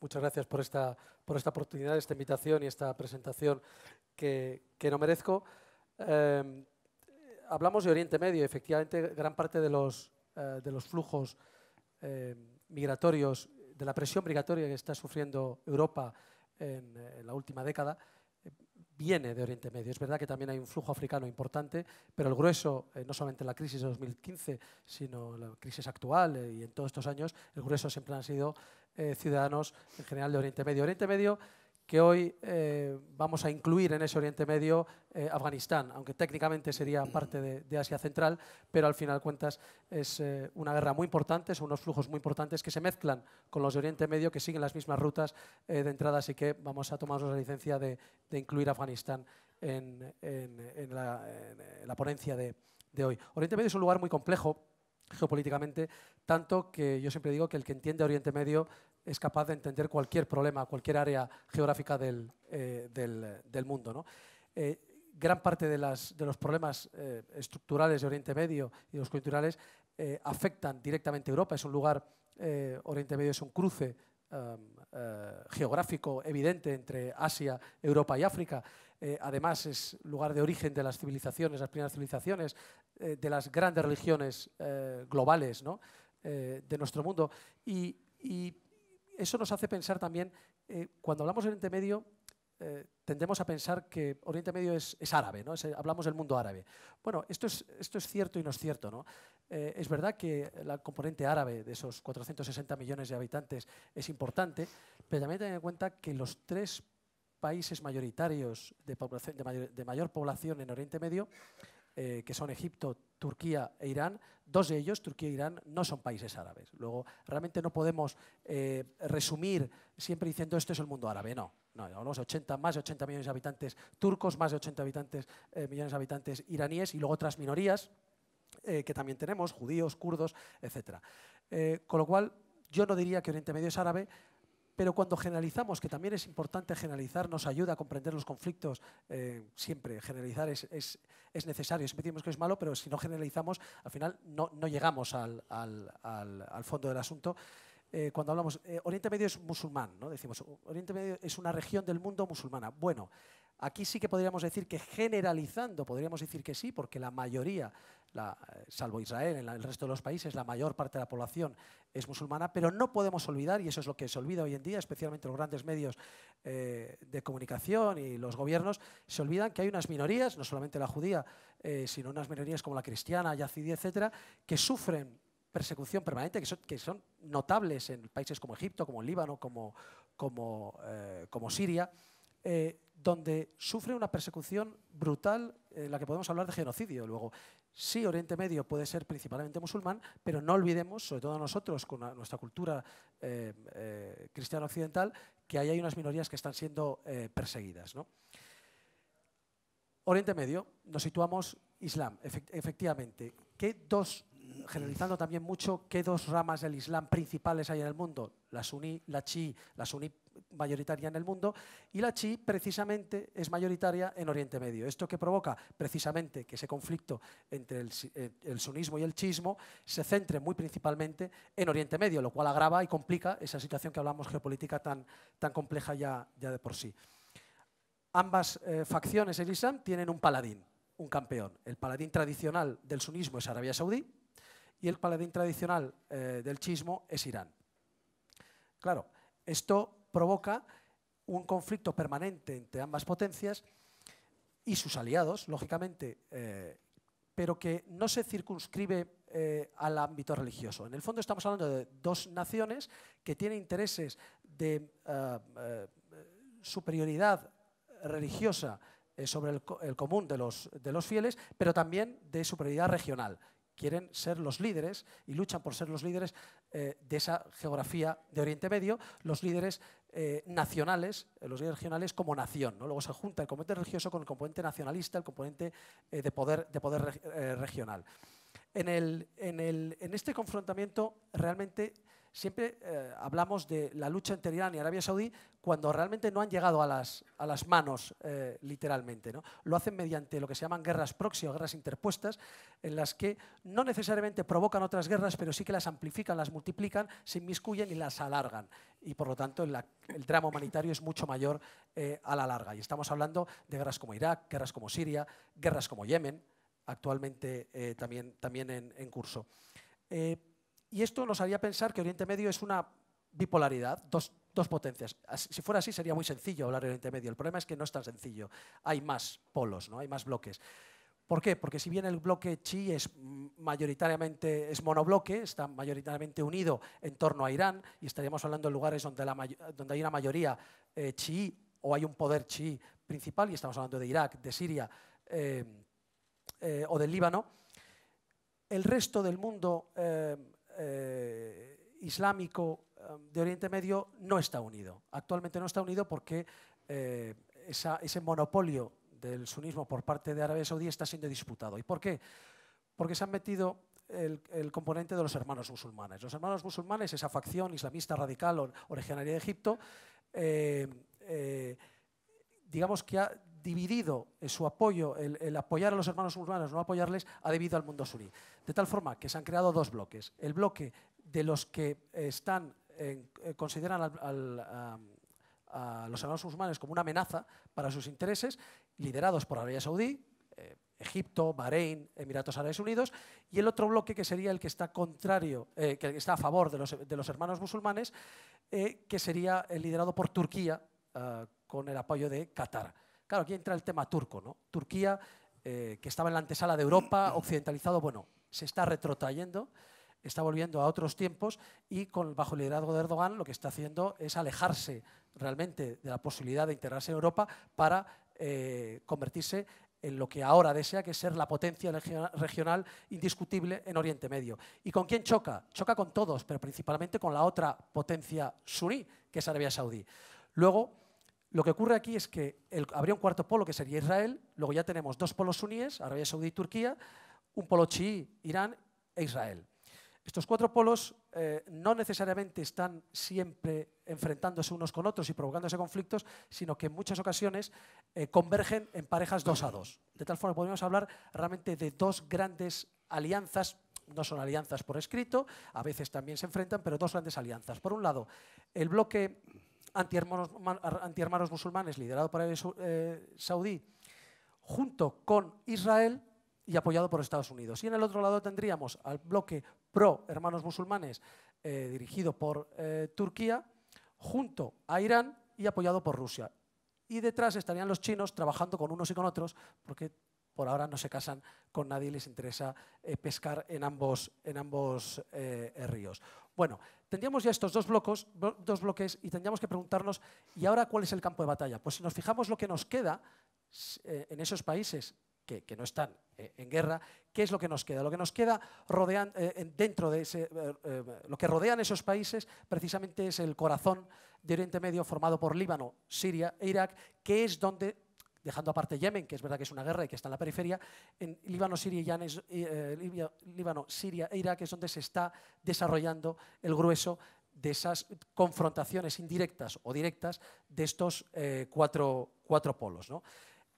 Muchas gracias por esta oportunidad, esta invitación y esta presentación que no merezco. Hablamos de Oriente Medio. Efectivamente, gran parte de los flujos migratorios, de la presión migratoria que está sufriendo Europa en la última década, viene de Oriente Medio. Es verdad que también hay un flujo africano importante, pero el grueso, no solamente en la crisis de 2015, sino en la crisis actual y en todos estos años, el grueso siempre han sido ciudadanos en general de Oriente Medio. Oriente Medio que hoy vamos a incluir en ese Oriente Medio Afganistán, aunque técnicamente sería parte de Asia Central, pero al final de cuentas es una guerra muy importante, son unos flujos muy importantes que se mezclan con los de Oriente Medio, que siguen las mismas rutas de entrada, así que vamos a tomarnos la licencia de incluir Afganistán en la ponencia de hoy. Oriente Medio es un lugar muy complejo geopolíticamente, tanto que yo siempre digo que el que entiende Oriente Medio es capaz de entender cualquier problema, cualquier área geográfica del mundo, ¿no? Gran parte de los problemas estructurales de Oriente Medio y los culturales afectan directamente a Europa. Es un lugar, Oriente Medio es un cruce geográfico evidente entre Asia, Europa y África. Además es lugar de origen de las civilizaciones, las primeras civilizaciones, de las grandes religiones globales, ¿no? De nuestro mundo. Y eso nos hace pensar también, cuando hablamos de Oriente Medio, tendemos a pensar que Oriente Medio es árabe, ¿no? Hablamos del mundo árabe. Bueno, esto es cierto y no es cierto, ¿no? Es verdad que la componente árabe de esos 460 millones de habitantes es importante, pero también tener en cuenta que los tres países mayoritarios de mayor población en Oriente Medio, que son Egipto, Turquía e Irán, dos de ellos, Turquía e Irán, no son países árabes. Luego, realmente no podemos resumir siempre diciendo esto es el mundo árabe. No, hablamos de más de 80 millones de habitantes turcos, más de 80 millones de habitantes iraníes y luego otras minorías que también tenemos, judíos, kurdos, etc. Con lo cual, yo no diría que Oriente Medio es árabe, pero cuando generalizamos, que también es importante generalizar, nos ayuda a comprender los conflictos, siempre generalizar es necesario. Siempre decimos que es malo, pero si no generalizamos, al final no llegamos al fondo del asunto. Cuando hablamos, Oriente Medio es musulmán, ¿no? Decimos, Oriente Medio es una región del mundo musulmana. Bueno, aquí sí que podríamos decir que generalizando, podríamos decir que sí, porque la mayoría, salvo Israel, en el resto de los países, la mayor parte de la población es musulmana, pero no podemos olvidar, y eso es lo que se olvida hoy en día, especialmente los grandes medios de comunicación y los gobiernos, se olvidan que hay unas minorías, no solamente la judía, sino unas minorías como la cristiana, yazidí, etcétera, que sufren persecución permanente, que son notables en países como Egipto, como Líbano, como Siria, donde sufre una persecución brutal en la que podemos hablar de genocidio. Luego, sí, Oriente Medio puede ser principalmente musulmán, pero no olvidemos, sobre todo nosotros, con nuestra cultura cristiana occidental, que ahí hay unas minorías que están siendo perseguidas, ¿no? Oriente Medio, nos situamos Islam, efectivamente. Generalizando también mucho, ¿qué dos ramas del Islam principales hay en el mundo? La suní, la chií, la suní mayoritaria en el mundo, y la chií precisamente es mayoritaria en Oriente Medio. ¿Esto qué provoca? Precisamente que ese conflicto entre el sunismo y el chiismo se centre muy principalmente en Oriente Medio, lo cual agrava y complica esa situación que hablamos geopolítica tan compleja ya de por sí. Ambas facciones del Islam tienen un paladín, un campeón. El paladín tradicional del sunismo es Arabia Saudí y el paladín tradicional del chiismo es Irán. Claro, esto provoca un conflicto permanente entre ambas potencias y sus aliados, lógicamente, pero que no se circunscribe al ámbito religioso. En el fondo estamos hablando de dos naciones que tienen intereses de superioridad religiosa sobre el común de los fieles, pero también de superioridad regional. Quieren ser los líderes y luchan por ser los líderes de esa geografía de Oriente Medio, los líderes nacionales, los líderes regionales como nación, ¿no? Luego se junta el componente religioso con el componente nacionalista, el componente de poder regional. En este confrontamiento realmente Siempre hablamos de la lucha entre Irán y Arabia Saudí cuando realmente no han llegado a las manos, literalmente, ¿no? Lo hacen mediante lo que se llaman guerras proxy o guerras interpuestas, en las que no necesariamente provocan otras guerras, pero sí que las amplifican, las multiplican, se inmiscuyen y las alargan. Y por lo tanto el drama humanitario es mucho mayor a la larga. Y estamos hablando de guerras como Irak, guerras como Siria, guerras como Yemen, actualmente también en curso. Y esto nos haría pensar que Oriente Medio es una bipolaridad, dos potencias. Si fuera así sería muy sencillo hablar de Oriente Medio. El problema es que no es tan sencillo. Hay más polos, ¿no? Hay más bloques. ¿Por qué? Porque si bien el bloque chií es monobloque, está mayoritariamente unido en torno a Irán, y estaríamos hablando de lugares donde hay una mayoría chií o hay un poder chií principal, y estamos hablando de Irak, de Siria o del Líbano, el resto del mundo islámico de Oriente Medio no está unido. Actualmente no está unido porque ese monopolio del sunismo por parte de Arabia Saudí está siendo disputado. ¿Y por qué? Porque se han metido el componente de los hermanos musulmanes. Los hermanos musulmanes, esa facción islamista radical originaria de Egipto, digamos que ha dividido su apoyo, el apoyar a los hermanos musulmanes, no apoyarles, ha dividido al mundo suní. De tal forma que se han creado dos bloques. El bloque de los que consideran a los hermanos musulmanes como una amenaza para sus intereses, liderados por Arabia Saudí, Egipto, Bahrein, Emiratos Árabes Unidos, y el otro bloque que sería el que está contrario, que está a favor de los hermanos musulmanes, que sería liderado por Turquía, con el apoyo de Qatar. Claro, aquí entra el tema turco, ¿no? Turquía, que estaba en la antesala de Europa, occidentalizado, bueno, se está retrotrayendo, está volviendo a otros tiempos, y bajo el liderazgo de Erdogan lo que está haciendo es alejarse realmente de la posibilidad de integrarse en Europa para convertirse en lo que ahora desea, que es ser la potencia regional indiscutible en Oriente Medio. ¿Y con quién choca? Choca con todos, pero principalmente con la otra potencia suní, que es Arabia Saudí. Luego, lo que ocurre aquí es que habría un cuarto polo, que sería Israel. Luego ya tenemos dos polos suníes, Arabia Saudí y Turquía, un polo chií, Irán e Israel. Estos cuatro polos no necesariamente están siempre enfrentándose unos con otros y provocándose conflictos, sino que en muchas ocasiones convergen en parejas 2 a 2. De tal forma que podemos hablar realmente de dos grandes alianzas. No son alianzas por escrito, a veces también se enfrentan, pero dos grandes alianzas. Por un lado, el bloque antihermanos musulmanes liderado por Arabia Saudí, junto con Israel y apoyado por Estados Unidos. Y en el otro lado tendríamos al bloque pro hermanos musulmanes dirigido por Turquía, junto a Irán y apoyado por Rusia. Y detrás estarían los chinos trabajando con unos y con otros, porque por ahora no se casan con nadie y les interesa pescar en ambos ríos. Bueno, tendríamos ya estos dos bloques y tendríamos que preguntarnos, ¿y ahora cuál es el campo de batalla? Pues si nos fijamos lo que nos queda en esos países que no están en guerra, ¿qué es lo que nos queda? Lo que nos queda dentro de lo que rodean esos países precisamente es el corazón de Oriente Medio formado por Líbano, Siria e Irak, que es donde, dejando aparte Yemen, que es verdad que es una guerra y que está en la periferia, en Líbano, Siria e Irak es donde se está desarrollando el grueso de esas confrontaciones indirectas o directas de estos cuatro polos, ¿no?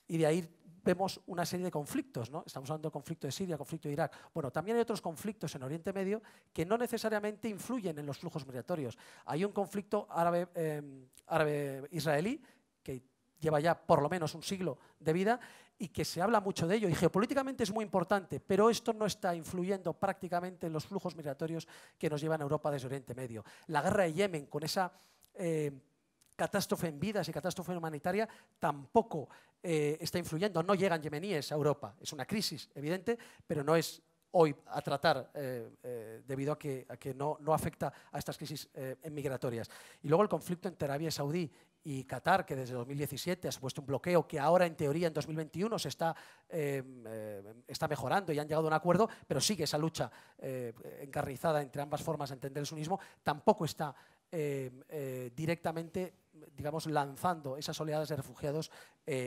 Y de ahí vemos una serie de conflictos, ¿no? Estamos hablando del conflicto de Siria, conflicto de Irak. Bueno, también hay otros conflictos en Oriente Medio que no necesariamente influyen en los flujos migratorios. Hay un conflicto árabe-israelí que lleva ya por lo menos un siglo de vida y que se habla mucho de ello. Y geopolíticamente es muy importante, pero esto no está influyendo prácticamente en los flujos migratorios que nos llevan a Europa desde Oriente Medio. La guerra de Yemen, con esa catástrofe en vidas y catástrofe humanitaria, tampoco está influyendo. No llegan yemeníes a Europa. Es una crisis evidente, pero no es hoy a tratar debido a que no afecta a estas crisis migratorias. Y luego el conflicto entre Arabia Saudí y Qatar, que desde 2017 ha supuesto un bloqueo que ahora, en teoría, en 2021 se está mejorando y han llegado a un acuerdo, pero sigue esa lucha encarnizada entre ambas formas de entender el sunismo, tampoco está directamente, digamos, lanzando esas oleadas de refugiados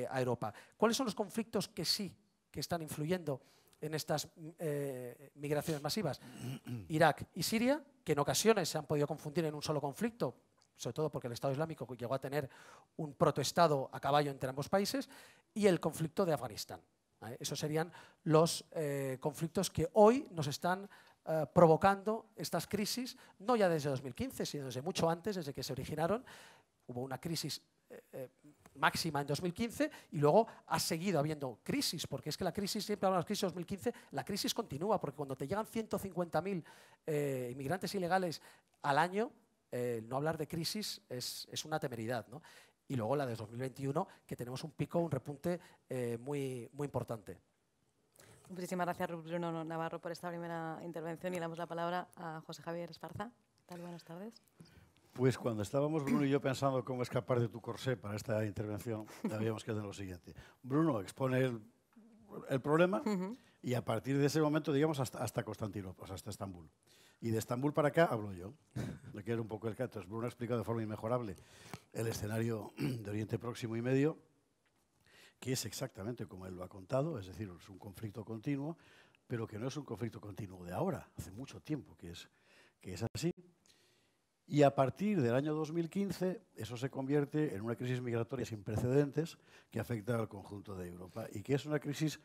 a Europa. ¿Cuáles son los conflictos que sí que están influyendo en estas migraciones masivas? Irak y Siria que en ocasiones se han podido confundir en un solo conflicto, sobre todo porque el Estado Islámico llegó a tener un protoestado a caballo entre ambos países, y el conflicto de Afganistán. Esos serían los conflictos que hoy nos están provocando estas crisis, no ya desde 2015, sino desde mucho antes, desde que se originaron. Hubo una crisis máxima en 2015 y luego ha seguido habiendo crisis, porque es que la crisis, siempre hablamos de la crisis de 2015, la crisis continúa, porque cuando te llegan 150.000 inmigrantes ilegales al año, no hablar de crisis es una temeridad, ¿no? Y luego la de 2021, que tenemos un pico, un repunte muy importante. Muchísimas gracias, Bruno Navarro, por esta primera intervención, y le damos la palabra a José Javier Esparza. ¿Qué tal? Buenas tardes. Pues cuando estábamos Bruno y yo pensando cómo escapar de tu corsé para esta intervención, sabíamos que era lo siguiente. Bruno expone el problema y a partir de ese momento, digamos, hasta Constantinopla, hasta Estambul. Y de Estambul para acá hablo yo, de que era un poco el caso. Bruno ha explicado de forma inmejorable el escenario de Oriente Próximo y Medio, que es exactamente como él lo ha contado, es decir, es un conflicto continuo, pero que no es un conflicto continuo de ahora, hace mucho tiempo que es así. Y a partir del año 2015, eso se convierte en una crisis migratoria sin precedentes que afecta al conjunto de Europa y que es una crisis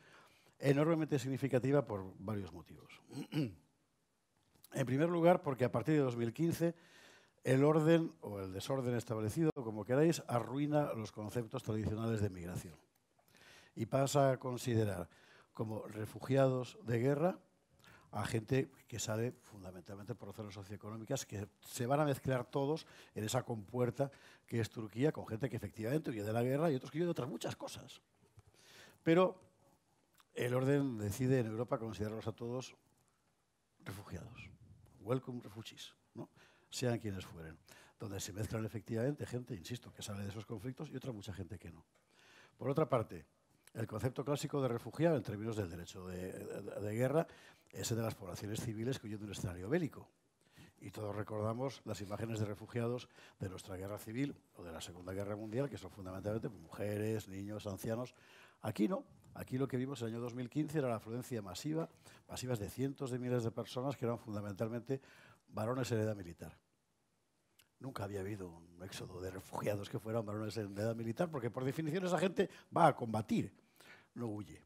enormemente significativa por varios motivos. En primer lugar, porque a partir de 2015 el orden o el desorden establecido, como queráis, arruina los conceptos tradicionales de migración y pasa a considerar como refugiados de guerra a gente que sale fundamentalmente por razones socioeconómicas, que se van a mezclar todos en esa compuerta que es Turquía, con gente que efectivamente huye de la guerra y otros que huyen de otras muchas cosas. Pero el orden decide en Europa considerarlos a todos refugiados. Welcome refugees, ¿no? Sean quienes fueren. Donde se mezclan efectivamente gente, insisto, que sale de esos conflictos y otra mucha gente que no. Por otra parte, el concepto clásico de refugiado en términos del derecho de guerra es el de las poblaciones civiles que huyen de un escenario bélico. Y todos recordamos las imágenes de refugiados de nuestra guerra civil o de la Segunda Guerra Mundial, que son fundamentalmente mujeres, niños, ancianos. Aquí no. Aquí lo que vimos en el año 2015 era la afluencia masivas de cientos de miles de personas que eran fundamentalmente varones en edad militar. Nunca había habido un éxodo de refugiados que fueran varones en edad militar, porque por definición esa gente va a combatir, no huye.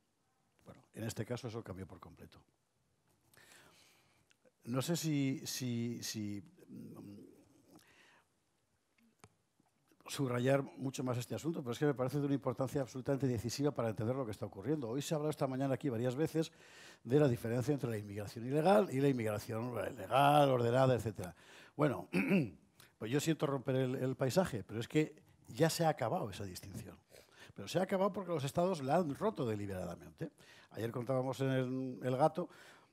Bueno, en este caso eso cambió por completo. No sé si subrayar mucho más este asunto, pero es que me parece de una importancia absolutamente decisiva para entender lo que está ocurriendo. Hoy se ha hablado esta mañana aquí varias veces de la diferencia entre la inmigración ilegal y la inmigración legal, ordenada, etc. Bueno, pues yo siento romper el paisaje, pero es que ya se ha acabado esa distinción. Pero se ha acabado porque los estados la han roto deliberadamente. Ayer contábamos en El Gato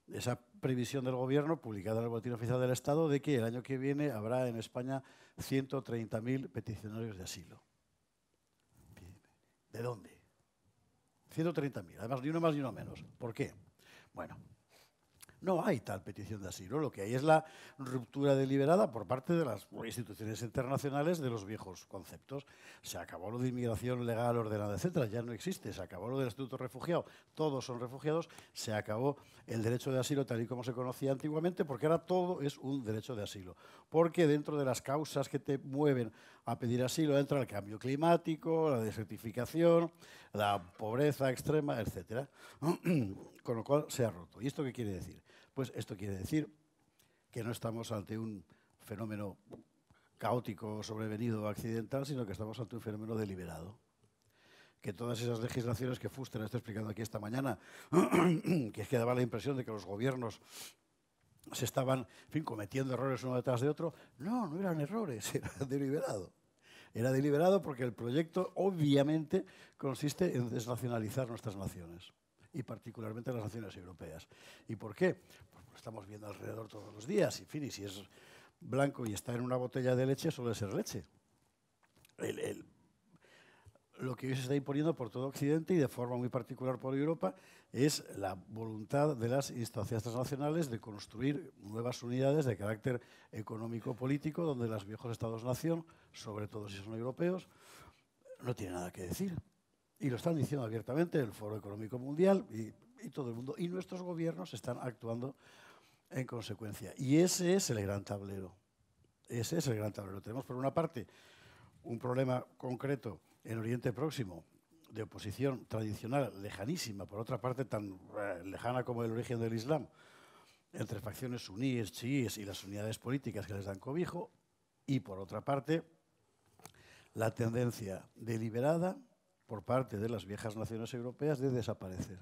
esa previsión del Gobierno, publicada en el Boletín Oficial del Estado, de que el año que viene habrá en España 130.000 peticionarios de asilo. ¿De dónde? 130.000, además ni uno más ni uno menos. ¿Por qué? Bueno, no hay tal petición de asilo. Lo que hay es la ruptura deliberada por parte de las instituciones internacionales de los viejos conceptos. Se acabó lo de inmigración legal, ordenada, etcétera. Ya no existe. Se acabó lo del estatuto refugiado. Todos son refugiados. Se acabó el derecho de asilo tal y como se conocía antiguamente, porque ahora todo es un derecho de asilo. Porque dentro de las causas que te mueven a pedir asilo entra el cambio climático, la desertificación, la pobreza extrema, etcétera. Con lo cual se ha roto. ¿Y esto qué quiere decir? Pues esto quiere decir que no estamos ante un fenómeno caótico, sobrevenido o accidental, sino que estamos ante un fenómeno deliberado. Que todas esas legislaciones que Fuster está explicando aquí esta mañana, que es que daba la impresión de que los gobiernos se estaban, en fin, cometiendo errores uno detrás de otro, no eran errores, era deliberado. Era deliberado porque el proyecto obviamente consiste en desnacionalizar nuestras naciones y particularmente las naciones europeas. ¿Y por qué? Pues lo estamos viendo alrededor todos los días. En fin, y si es blanco y está en una botella de leche, suele ser leche. Lo que hoy se está imponiendo por todo Occidente y de forma muy particular por Europa es la voluntad de las instancias transnacionales de construir nuevas unidades de carácter económico-político donde los viejos estados-nación, sobre todo si son europeos, no tienen nada que decir. Y lo están diciendo abiertamente el Foro Económico Mundial y todo el mundo. Y nuestros gobiernos están actuando en consecuencia. Y ese es el gran tablero. Ese es el gran tablero. Tenemos, por una parte, un problema concreto en Oriente Próximo de oposición tradicional lejanísima, por otra parte tan lejana como el origen del Islam, entre facciones suníes, chiíes y las unidades políticas que les dan cobijo, y por otra parte, la tendencia deliberada por parte de las viejas naciones europeas de desaparecer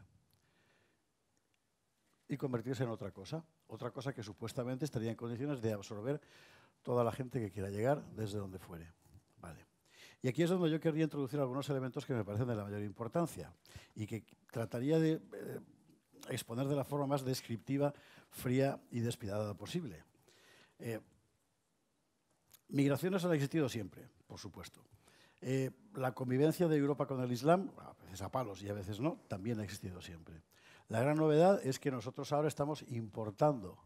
y convertirse en otra cosa que supuestamente estaría en condiciones de absorber toda la gente que quiera llegar desde donde fuere. Vale. Y aquí es donde yo querría introducir algunos elementos que me parecen de la mayor importancia y que trataría de exponer de la forma más descriptiva, fría y despiadada posible. Migraciones han existido siempre, por supuesto. La convivencia de Europa con el Islam, a veces a palos y a veces no, también ha existido siempre. La gran novedad es que nosotros ahora estamos importando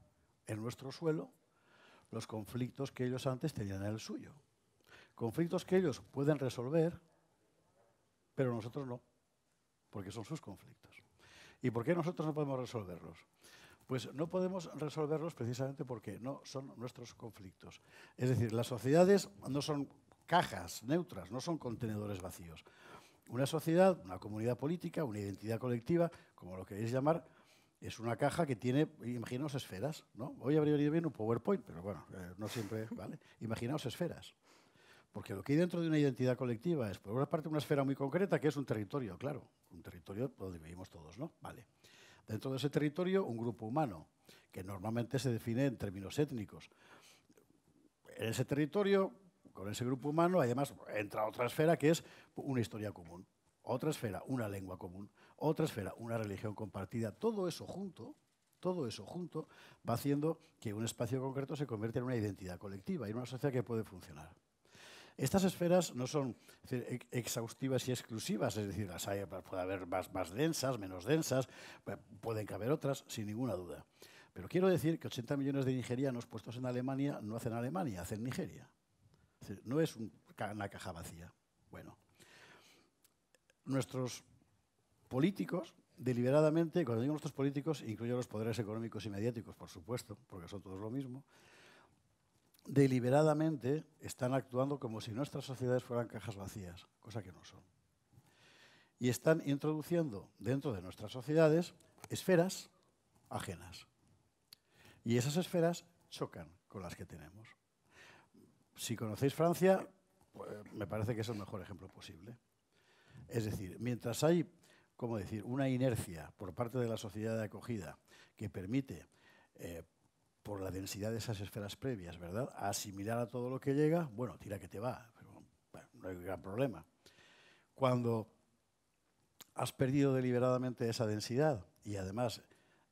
en nuestro suelo los conflictos que ellos antes tenían en el suyo. Conflictos que ellos pueden resolver, pero nosotros no, porque son sus conflictos. ¿Y por qué nosotros no podemos resolverlos? Pues no podemos resolverlos precisamente porque no son nuestros conflictos. Es decir, las sociedades no son cajas neutras, no son contenedores vacíos. Una sociedad, una comunidad política, una identidad colectiva, como lo queréis llamar, es una caja que tiene, imaginaos esferas, ¿no? Hoy habría venido bien un PowerPoint, pero bueno, no siempre, ¿vale? Imaginaos esferas. Porque lo que hay dentro de una identidad colectiva es, por una parte, una esfera muy concreta, que es un territorio, claro, un territorio donde vivimos todos, ¿no? Vale. Dentro de ese territorio, un grupo humano, que normalmente se define en términos étnicos. En ese territorio, con ese grupo humano, además entra otra esfera que es una historia común. Otra esfera, una lengua común. Otra esfera, una religión compartida. Todo eso junto va haciendo que un espacio concreto se convierta en una identidad colectiva y en una sociedad que puede funcionar. Estas esferas no son exhaustivas y exclusivas, es decir, las hay, puede haber más densas, menos densas, pueden caber otras, sin ninguna duda. Pero quiero decir que 80 millones de nigerianos puestos en Alemania no hacen Alemania, hacen Nigeria. Es decir, no es una caja vacía. Bueno, nuestros políticos, deliberadamente, cuando digo nuestros políticos, incluyo los poderes económicos y mediáticos, por supuesto, porque son todos lo mismo, deliberadamente están actuando como si nuestras sociedades fueran cajas vacías, cosa que no son. Y están introduciendo dentro de nuestras sociedades esferas ajenas. Y esas esferas chocan con las que tenemos. Si conocéis Francia, pues me parece que es el mejor ejemplo posible. Es decir, mientras hay, ¿cómo decir?, una inercia por parte de la sociedad de acogida que permite por la densidad de esas esferas previas, ¿verdad?, a asimilar a todo lo que llega, bueno, tira que te va, pero bueno, no hay gran problema. Cuando has perdido deliberadamente esa densidad y además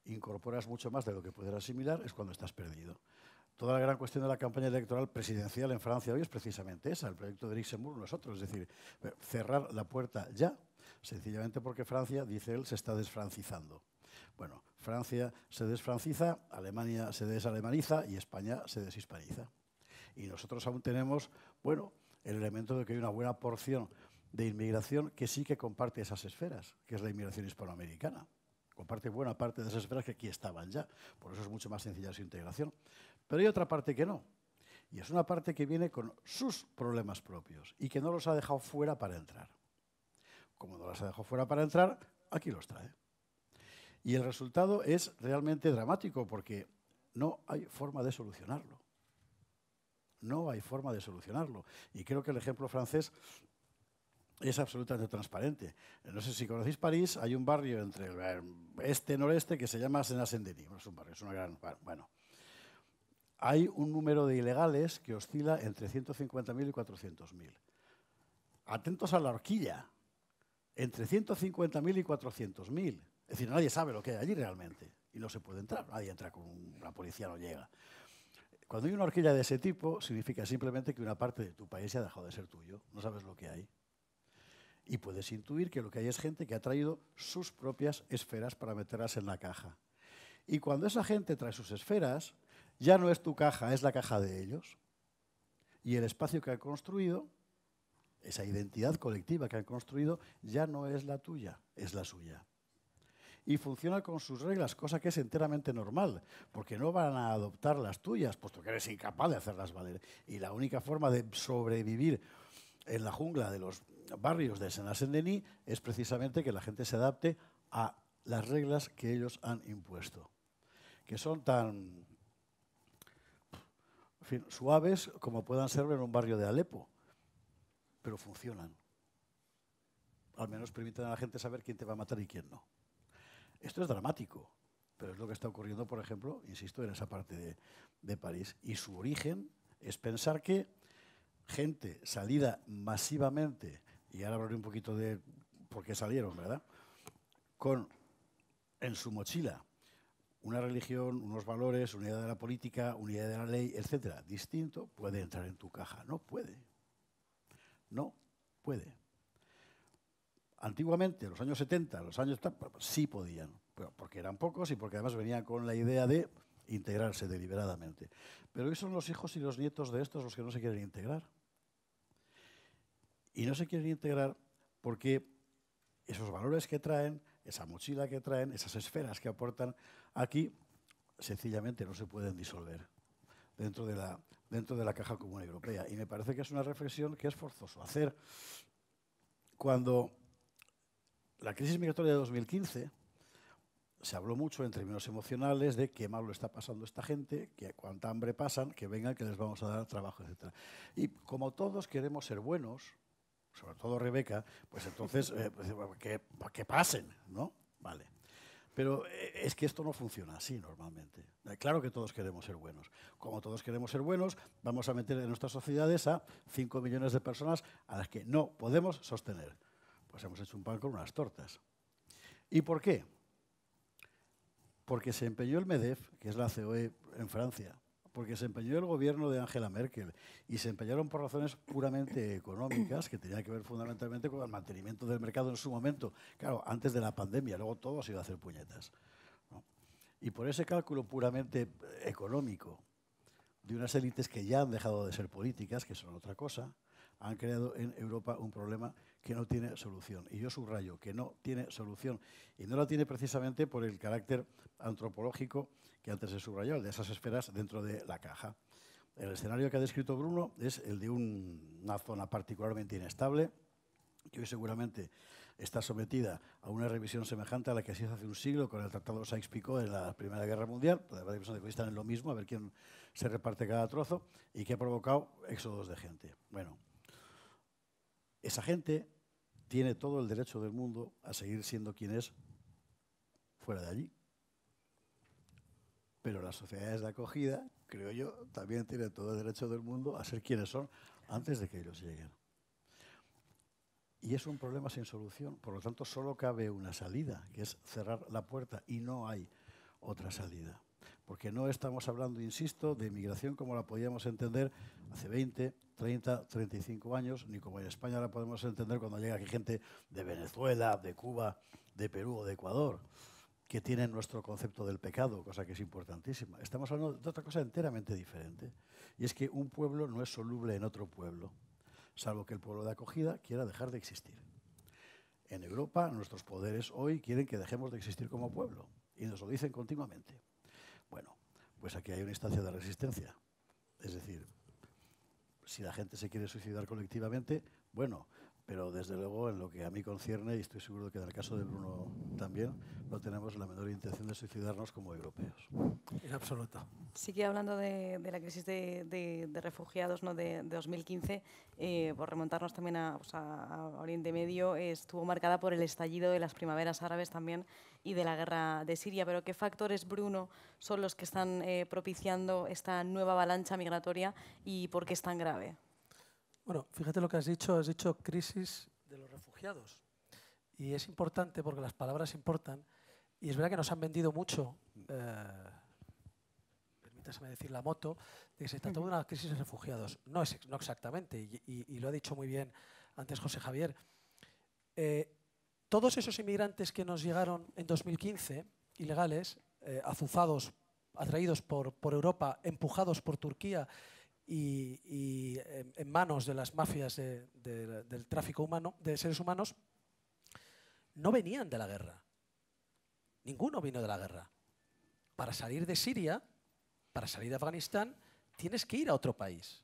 incorporas mucho más de lo que puedes asimilar, es cuando estás perdido. Toda la gran cuestión de la campaña electoral presidencial en Francia hoy es precisamente esa, el proyecto de Eric Zemmour, nosotros, es decir, cerrar la puerta ya, sencillamente porque Francia, dice él, se está desfrancizando. Bueno, Francia se desfranciza, Alemania se desalemaniza y España se deshispaniza. Y nosotros aún tenemos, bueno, el elemento de que hay una buena porción de inmigración que sí que comparte esas esferas, que es la inmigración hispanoamericana. Comparte buena parte de esas esferas que aquí estaban ya. Por eso es mucho más sencilla su integración. Pero hay otra parte que no. Y es una parte que viene con sus problemas propios y que no los ha dejado fuera para entrar. Como no los ha dejado fuera para entrar, aquí los trae. Y el resultado es realmente dramático porque no hay forma de solucionarlo. No hay forma de solucionarlo. Y creo que el ejemplo francés es absolutamente transparente. No sé si conocéis París, hay un barrio entre el este y noreste que se llama Seine-Saint-Denis. No es un barrio, es una gran... Bueno, hay un número de ilegales que oscila entre 150.000 y 400.000. Atentos a la horquilla. Entre 150.000 y 400.000. Es decir, nadie sabe lo que hay allí realmente. Y no se puede entrar. Nadie entra con la policía, no llega. Cuando hay una horquilla de ese tipo, significa simplemente que una parte de tu país ya ha dejado de ser tuyo. No sabes lo que hay. Y puedes intuir que lo que hay es gente que ha traído sus propias esferas para meterlas en la caja. Y cuando esa gente trae sus esferas, ya no es tu caja, es la caja de ellos. Y el espacio que han construido, esa identidad colectiva que han construido, ya no es la tuya, es la suya. y funcionan con sus reglas, cosa que es enteramente normal, porque no van a adoptar las tuyas, puesto que eres incapaz de hacerlas valer. Y la única forma de sobrevivir en la jungla de los barrios de Saint-Denis es precisamente que la gente se adapte a las reglas que ellos han impuesto, que son tan suaves como puedan ser en un barrio de Alepo, pero funcionan. Al menos permiten a la gente saber quién te va a matar y quién no. Esto es dramático, pero es lo que está ocurriendo, por ejemplo, insisto, en esa parte de París. Y su origen es pensar que gente salida masivamente, y ahora hablaré un poquito de por qué salieron, ¿verdad?, con en su mochila una religión, unos valores, una idea de la política, una idea de la ley, etcétera, distinto, puede entrar en tu caja. No puede. No puede. Antiguamente, en los años 70, los años sí podían, porque eran pocos y porque además venían con la idea de integrarse deliberadamente. Pero hoy son los hijos y los nietos de estos los que no se quieren integrar. Y no se quieren integrar porque esos valores que traen, esa mochila que traen, esas esferas que aportan aquí, sencillamente no se pueden disolver dentro de la caja común europea. Y me parece que es una reflexión que es forzoso hacer cuando la crisis migratoria de 2015 se habló mucho en términos emocionales de qué mal lo está pasando esta gente, que cuánta hambre pasan, que vengan, que les vamos a dar trabajo, etc. Y como todos queremos ser buenos, sobre todo Rebeca, pues entonces que pasen, ¿no? Vale. Pero es que esto no funciona así normalmente. Claro que todos queremos ser buenos. Como todos queremos ser buenos, vamos a meter en nuestras sociedades a 5 millones de personas a las que no podemos sostener. Pues hemos hecho un pan con unas tortas. ¿Y por qué? Porque se empeñó el MEDEF, que es la COE en Francia, porque se empeñó el gobierno de Angela Merkel y se empeñaron por razones puramente económicas que tenían que ver fundamentalmente con el mantenimiento del mercado en su momento, claro, antes de la pandemia, luego todo se iba a hacer puñetas, ¿no? Y por ese cálculo puramente económico de unas élites que ya han dejado de ser políticas, que son otra cosa, han creado en Europa un problema que no tiene solución. Y yo subrayo que no tiene solución. Y no la tiene precisamente por el carácter antropológico que antes he subrayado, el de esas esferas dentro de la caja. El escenario que ha descrito Bruno es el de una zona particularmente inestable, que hoy seguramente está sometida a una revisión semejante a la que se hizo hace un siglo con el Tratado Sykes-Picot en la Primera Guerra Mundial, la revisión de que hoy están en lo mismo, a ver quién se reparte cada trozo, y que ha provocado éxodos de gente. Bueno, esa gente tiene todo el derecho del mundo a seguir siendo quien es fuera de allí. Pero las sociedades de acogida, creo yo, también tienen todo el derecho del mundo a ser quienes son antes de que ellos lleguen. Y es un problema sin solución. Por lo tanto, solo cabe una salida, que es cerrar la puerta, y no hay otra salida. Porque no estamos hablando, insisto, de migración como la podíamos entender hace 20, 30, 35 años, ni como en España la podemos entender cuando llega aquí gente de Venezuela, de Cuba, de Perú o de Ecuador, que tienen nuestro concepto del pecado, cosa que es importantísima. Estamos hablando de otra cosa enteramente diferente, y es que un pueblo no es soluble en otro pueblo, salvo que el pueblo de acogida quiera dejar de existir. En Europa, nuestros poderes hoy quieren que dejemos de existir como pueblo, y nos lo dicen continuamente. Bueno, pues aquí hay una instancia de resistencia. Es decir, si la gente se quiere suicidar colectivamente, bueno, pero desde luego en lo que a mí concierne, y estoy seguro de que en el caso de Bruno también, no tenemos la menor intención de suicidarnos como europeos. En absoluto. Sí que hablando de la crisis de refugiados, ¿no?, de 2015, por remontarnos también a Oriente Medio, estuvo marcada por el estallido de las primaveras árabes también y de la guerra de Siria. Pero ¿qué factores, Bruno, son los que están propiciando esta nueva avalancha migratoria y por qué es tan grave? Bueno, fíjate lo que has dicho crisis de los refugiados. Y es importante porque las palabras importan. Y es verdad que nos han vendido mucho, permítaseme decir la moto, de que se trata de una crisis de refugiados. No exactamente, y lo ha dicho muy bien antes José Javier. Todos esos inmigrantes que nos llegaron en 2015, ilegales, azuzados, atraídos por Europa, empujados por Turquía, y en manos de las mafias del tráfico humano, de seres humanos, no venían de la guerra. Ninguno vino de la guerra. Para salir de Siria, para salir de Afganistán, tienes que ir a otro país.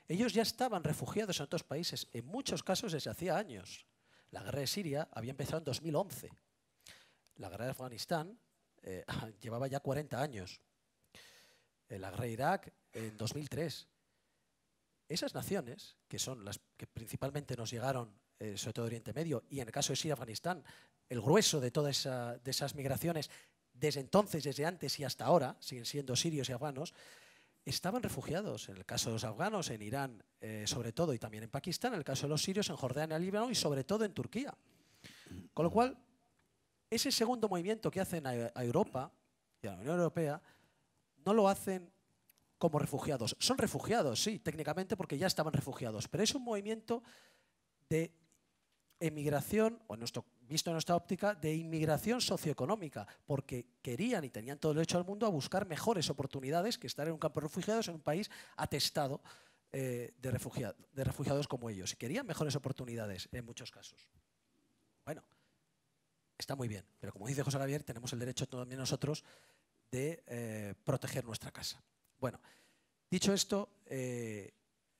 Ellos ya estaban refugiados en otros países, en muchos casos desde hacía años. La guerra de Siria había empezado en 2011. La guerra de Afganistán llevaba ya 40 años. La guerra de Irak en 2003. Esas naciones, que son las que principalmente nos llegaron, sobre todo de Oriente Medio, y en el caso de Siria y Afganistán, el grueso de todas esas migraciones, desde entonces, desde antes y hasta ahora, siguen siendo sirios y afganos, estaban refugiados. En el caso de los afganos, en Irán sobre todo, y también en Pakistán, en el caso de los sirios, en Jordania, Líbano y sobre todo en Turquía. Con lo cual, ese segundo movimiento que hacen a Europa y a la Unión Europea, no lo hacen como refugiados. Son refugiados, sí, técnicamente, porque ya estaban refugiados, pero es un movimiento de emigración, o visto en nuestra óptica, de inmigración socioeconómica, porque querían y tenían todo el derecho al mundo a buscar mejores oportunidades que estar en un campo de refugiados en un país atestado de refugiados como ellos. Y querían mejores oportunidades en muchos casos. Bueno, está muy bien, pero como dice José Javier, tenemos el derecho también nosotros de proteger nuestra casa. Bueno, dicho esto,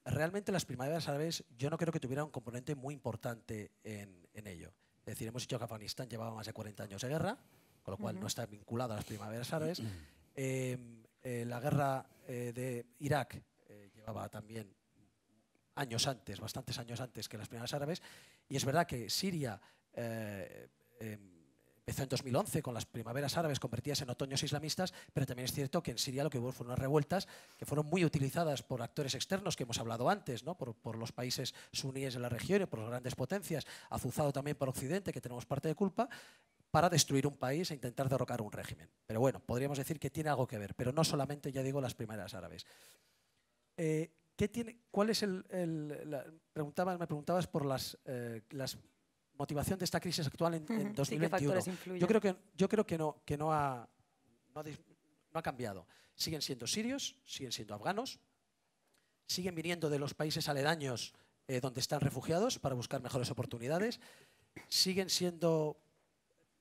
realmente las primaveras árabes yo no creo que tuvieran un componente muy importante en ello. Es decir, hemos dicho que Afganistán llevaba más de 40 años de guerra, con lo cual no está vinculado a las primaveras árabes. La guerra de Irak llevaba también años antes, bastantes años antes que las primaveras árabes, y es verdad que Siria empezó en 2011 con las primaveras árabes convertidas en otoños islamistas, pero también es cierto que en Siria lo que hubo fueron unas revueltas que fueron muy utilizadas por actores externos que hemos hablado antes, ¿no? por los países suníes de la región y por las grandes potencias, azuzado también por Occidente, que tenemos parte de culpa, para destruir un país e intentar derrocar un régimen. Pero bueno, podríamos decir que tiene algo que ver, pero no solamente, ya digo, las primaveras árabes. ¿Cuál es me preguntabas por las motivación de esta crisis actual en 2021. Sí, ¿qué factores influyen? Yo creo que no ha cambiado. Siguen siendo sirios, siguen siendo afganos, siguen viniendo de los países aledaños donde están refugiados para buscar mejores oportunidades, siguen siendo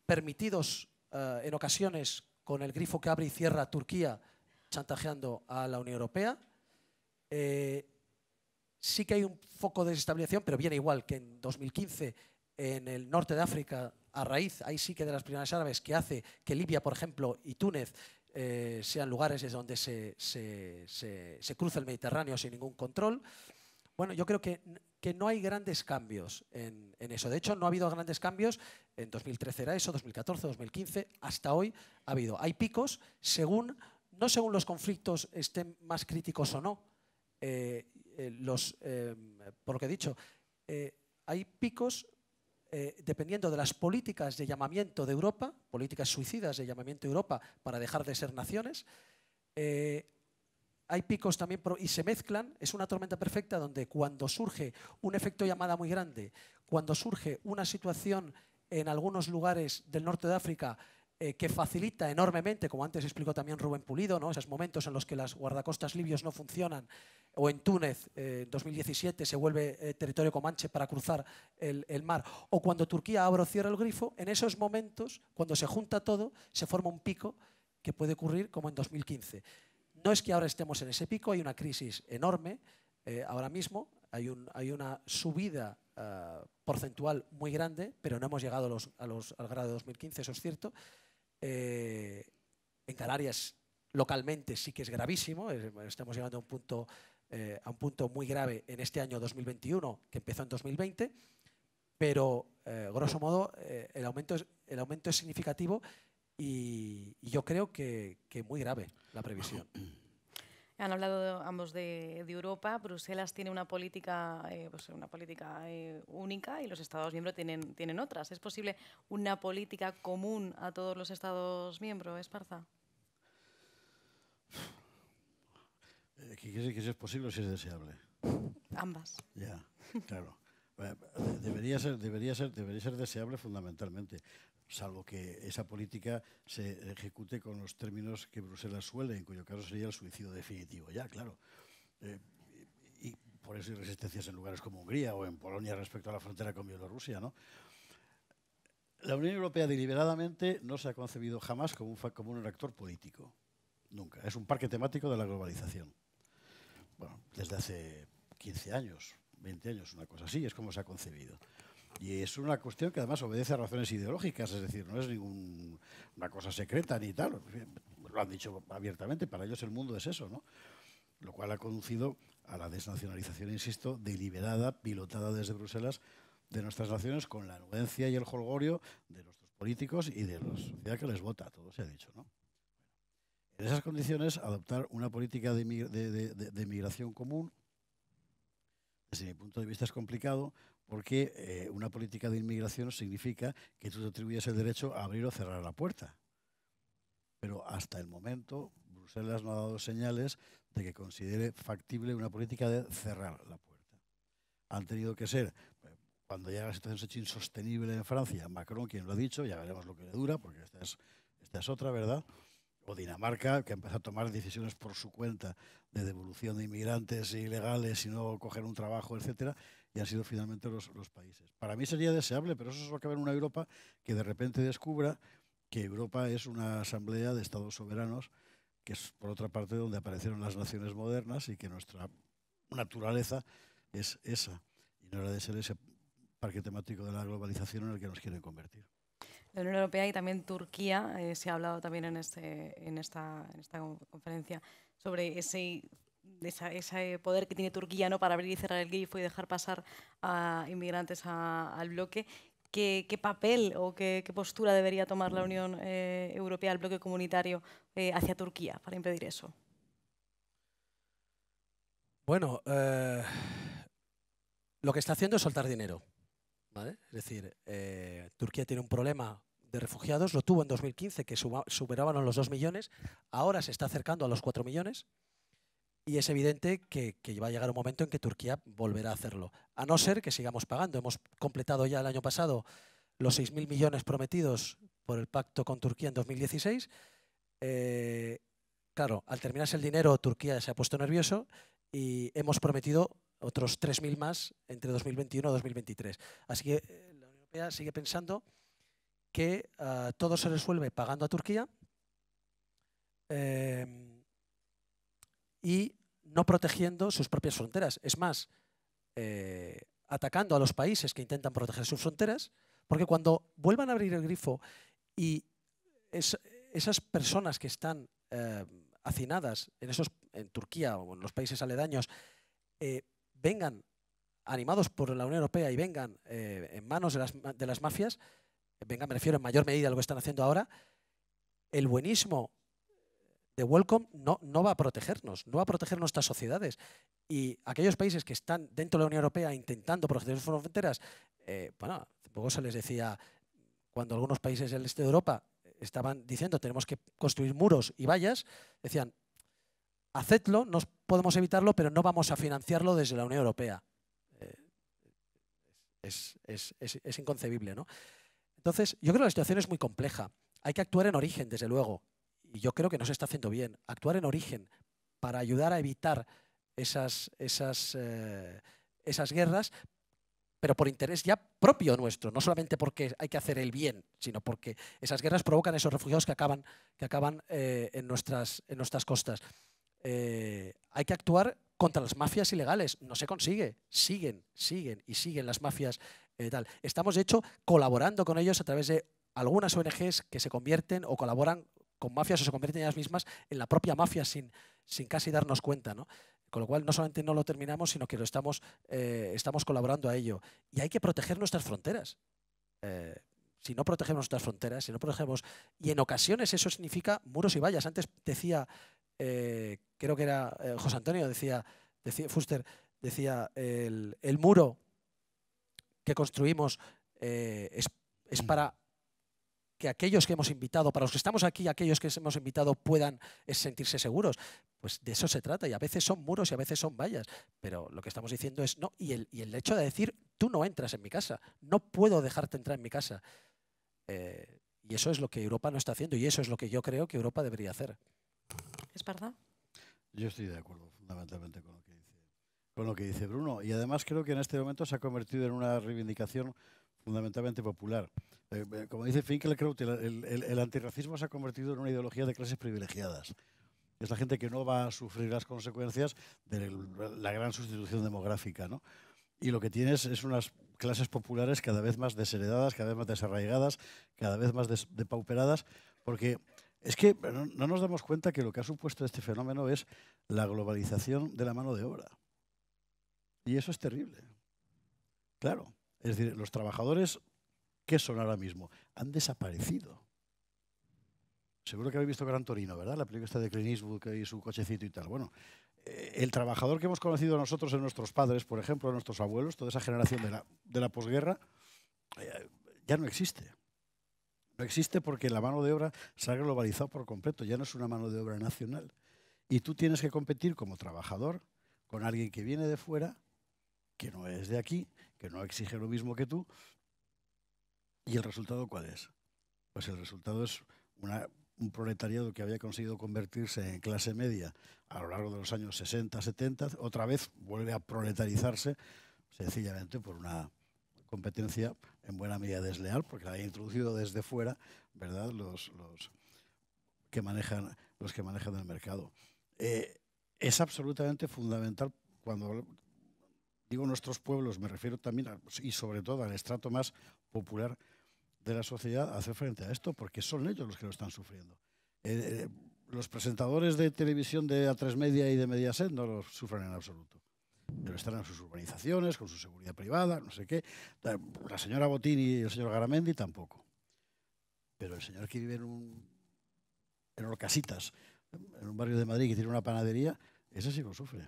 permitidos en ocasiones con el grifo que abre y cierra Turquía chantajeando a la Unión Europea. Sí que hay un foco de desestabilización, pero viene igual que en 2015 en el norte de África, a raíz, ahí sí que de las primaveras árabes, que hace que Libia, por ejemplo, y Túnez sean lugares desde donde se cruza el Mediterráneo sin ningún control. Bueno, yo creo que no hay grandes cambios en eso. De hecho, no ha habido grandes cambios. En 2013 era eso, 2014, 2015, hasta hoy ha habido. Hay picos, no según los conflictos estén más críticos o no. Por lo que he dicho, hay picos dependiendo de las políticas de llamamiento de Europa, políticas suicidas de llamamiento de Europa para dejar de ser naciones. Hay picos también y se mezclan. Es una tormenta perfecta donde cuando surge un efecto llamada muy grande, cuando surge una situación en algunos lugares del norte de África que facilita enormemente, como antes explicó también Rubén Pulido, ¿no? Esos momentos en los que las guardacostas libios no funcionan, o en Túnez, en 2017, se vuelve territorio comanche para cruzar el mar, o cuando Turquía abre o cierra el grifo, en esos momentos, cuando se junta todo, se forma un pico que puede ocurrir como en 2015. No es que ahora estemos en ese pico, hay una crisis enorme ahora mismo, hay una subida porcentual muy grande, pero no hemos llegado al grado de 2015, eso es cierto. En Canarias, localmente, sí que es gravísimo, estamos llegando a un punto muy grave en este año 2021, que empezó en 2020, pero, grosso modo, el aumento es significativo y yo creo que muy grave la previsión. Han hablado ambos de Europa. Bruselas tiene una política, única y los Estados miembros tienen otras. ¿Es posible una política común a todos los Estados miembros, Esparza? Que si es posible o si es deseable. Ambas. Ya, claro. Debería ser deseable fundamentalmente, salvo que esa política se ejecute con los términos que Bruselas suele, en cuyo caso sería el suicidio definitivo. Ya, claro. Y por eso hay resistencias en lugares como Hungría o en Polonia respecto a la frontera con Bielorrusia, ¿no? La Unión Europea deliberadamente no se ha concebido jamás como un actor político. Nunca. Es un parque temático de la globalización. Bueno, desde hace 15 años, 20 años, una cosa así, es como se ha concebido. Y es una cuestión que además obedece a razones ideológicas, es decir, no es una cosa secreta ni tal. Lo han dicho abiertamente, para ellos el mundo es eso, ¿no? Lo cual ha conducido a la desnacionalización, insisto, deliberada, pilotada desde Bruselas, de nuestras naciones, con la anuencia y el jolgorio de nuestros políticos y de la sociedad que les vota, todo se ha dicho, ¿no? En esas condiciones, adoptar una política de migración común, desde mi punto de vista, es complicado, porque una política de inmigración significa que tú te atribuyes el derecho a abrir o cerrar la puerta. Pero hasta el momento, Bruselas no ha dado señales de que considere factible una política de cerrar la puerta. Han tenido que ser, cuando ya la situación se ha hecho insostenible en Francia, Macron quien lo ha dicho, ya veremos lo que le dura, porque esta es otra, ¿verdad? O Dinamarca, que empezó a tomar decisiones por su cuenta de devolución de inmigrantes ilegales y no coger un trabajo, etcétera, y han sido finalmente los países. Para mí sería deseable, pero eso es lo que va en una Europa que de repente descubra que Europa es una asamblea de estados soberanos, que es, por otra parte, donde aparecieron las naciones modernas y que nuestra naturaleza es esa, y no la de ser ese parque temático de la globalización en el que nos quieren convertir. La Unión Europea y también Turquía, se ha hablado también en esta conferencia sobre ese poder que tiene Turquía, ¿no?, para abrir y cerrar el grifo y dejar pasar a inmigrantes al bloque. ¿Qué papel o qué postura debería tomar la Unión Europea, el bloque comunitario, hacia Turquía para impedir eso? Bueno, lo que está haciendo es soltar dinero, ¿vale? Es decir, Turquía tiene un problema de refugiados, lo tuvo en 2015, que superaban los 2 millones, ahora se está acercando a los 4 millones y es evidente que va a llegar un momento en que Turquía volverá a hacerlo, a no ser que sigamos pagando. Hemos completado ya el año pasado los 6.000 millones prometidos por el pacto con Turquía en 2016. Claro, al terminarse el dinero, Turquía se ha puesto nervioso y hemos prometido otros 3.000 más entre 2021 y 2023. Así que la Unión Europea sigue pensando que todo se resuelve pagando a Turquía y no protegiendo sus propias fronteras. Es más, atacando a los países que intentan proteger sus fronteras, porque cuando vuelvan a abrir el grifo y esas personas que están hacinadas en Turquía o en los países aledaños vengan animados por la Unión Europea y vengan en manos de las mafias, vengan, me refiero en mayor medida a lo que están haciendo ahora, el buenismo de Welcome no va a protegernos, no va a proteger nuestras sociedades. Y aquellos países que están dentro de la Unión Europea intentando proteger sus fronteras, bueno, tampoco se les decía, cuando algunos países del este de Europa estaban diciendo tenemos que construir muros y vallas, decían, hacedlo, no podemos evitarlo, pero no vamos a financiarlo desde la Unión Europea. Es inconcebible, ¿no? Entonces, yo creo que la situación es muy compleja. Hay que actuar en origen, desde luego. Y yo creo que no se está haciendo bien. Actuar en origen para ayudar a evitar esas guerras, pero por interés ya propio nuestro, no solamente porque hay que hacer el bien, sino porque esas guerras provocan esos refugiados que acaban en nuestras costas. Hay que actuar contra las mafias ilegales. No se consigue. Siguen las mafias. Tal. Estamos, de hecho, colaborando con ellos a través de algunas ONGs que se convierten o colaboran con mafias o se convierten ellas mismas en la propia mafia sin casi darnos cuenta, ¿no? Con lo cual, no solamente no lo terminamos, sino que lo estamos colaborando a ello. Y hay que proteger nuestras fronteras. Si no protegemos nuestras fronteras, si no protegemos... Y en ocasiones eso significa muros y vallas. Antes decía, creo que era José Antonio, decía Fuster, decía, el muro que construimos es para que aquellos que hemos invitado, para los que estamos aquí, aquellos que hemos invitado puedan sentirse seguros. Pues de eso se trata, y a veces son muros y a veces son vallas, pero lo que estamos diciendo es no, y el hecho de decir, tú no entras en mi casa, no puedo dejarte entrar en mi casa. Y eso es lo que Europa no está haciendo, y eso es lo que yo creo que Europa debería hacer. ¿Es verdad? Yo estoy de acuerdo fundamentalmente con con lo que dice Bruno. Y además creo que en este momento se ha convertido en una reivindicación fundamentalmente popular. Como dice Finkielkraut, el antirracismo se ha convertido en una ideología de clases privilegiadas. Es la gente que no va a sufrir las consecuencias de la gran sustitución demográfica, ¿no? Y lo que tienes es unas clases populares cada vez más desheredadas, cada vez más desarraigadas, cada vez más depauperadas, porque es que no nos damos cuenta que lo que ha supuesto este fenómeno es la globalización de la mano de obra. Y eso es terrible. Claro, es decir, los trabajadores, ¿qué son ahora mismo? Han desaparecido. Seguro que habéis visto Gran Torino, ¿verdad? La película esta de Clint Eastwood y su cochecito y tal. Bueno, el trabajador que hemos conocido nosotros en nuestros padres, por ejemplo, en nuestros abuelos, toda esa generación de la posguerra, ya no existe. No existe porque la mano de obra se ha globalizado por completo. Ya no es una mano de obra nacional. Y tú tienes que competir como trabajador con alguien que viene de fuera, que no es de aquí, que no exige lo mismo que tú. ¿Y el resultado cuál es? Pues el resultado es un proletariado que había conseguido convertirse en clase media a lo largo de los años 60, 70, otra vez vuelve a proletarizarse sencillamente por una competencia en buena medida desleal, porque la ha introducido desde fuera, ¿verdad? Los que manejan el mercado. Es absolutamente fundamental cuando digo nuestros pueblos, me refiero también y sobre todo al estrato más popular de la sociedad, hacer frente a esto, porque son ellos los que lo están sufriendo. Los presentadores de televisión de A3 Media y de Mediaset no lo sufren en absoluto. Pero están en sus urbanizaciones, con su seguridad privada, no sé qué. La señora Botín y el señor Garamendi tampoco. Pero el señor que vive en Orcasitas, en un barrio de Madrid que tiene una panadería, ese sí lo sufre.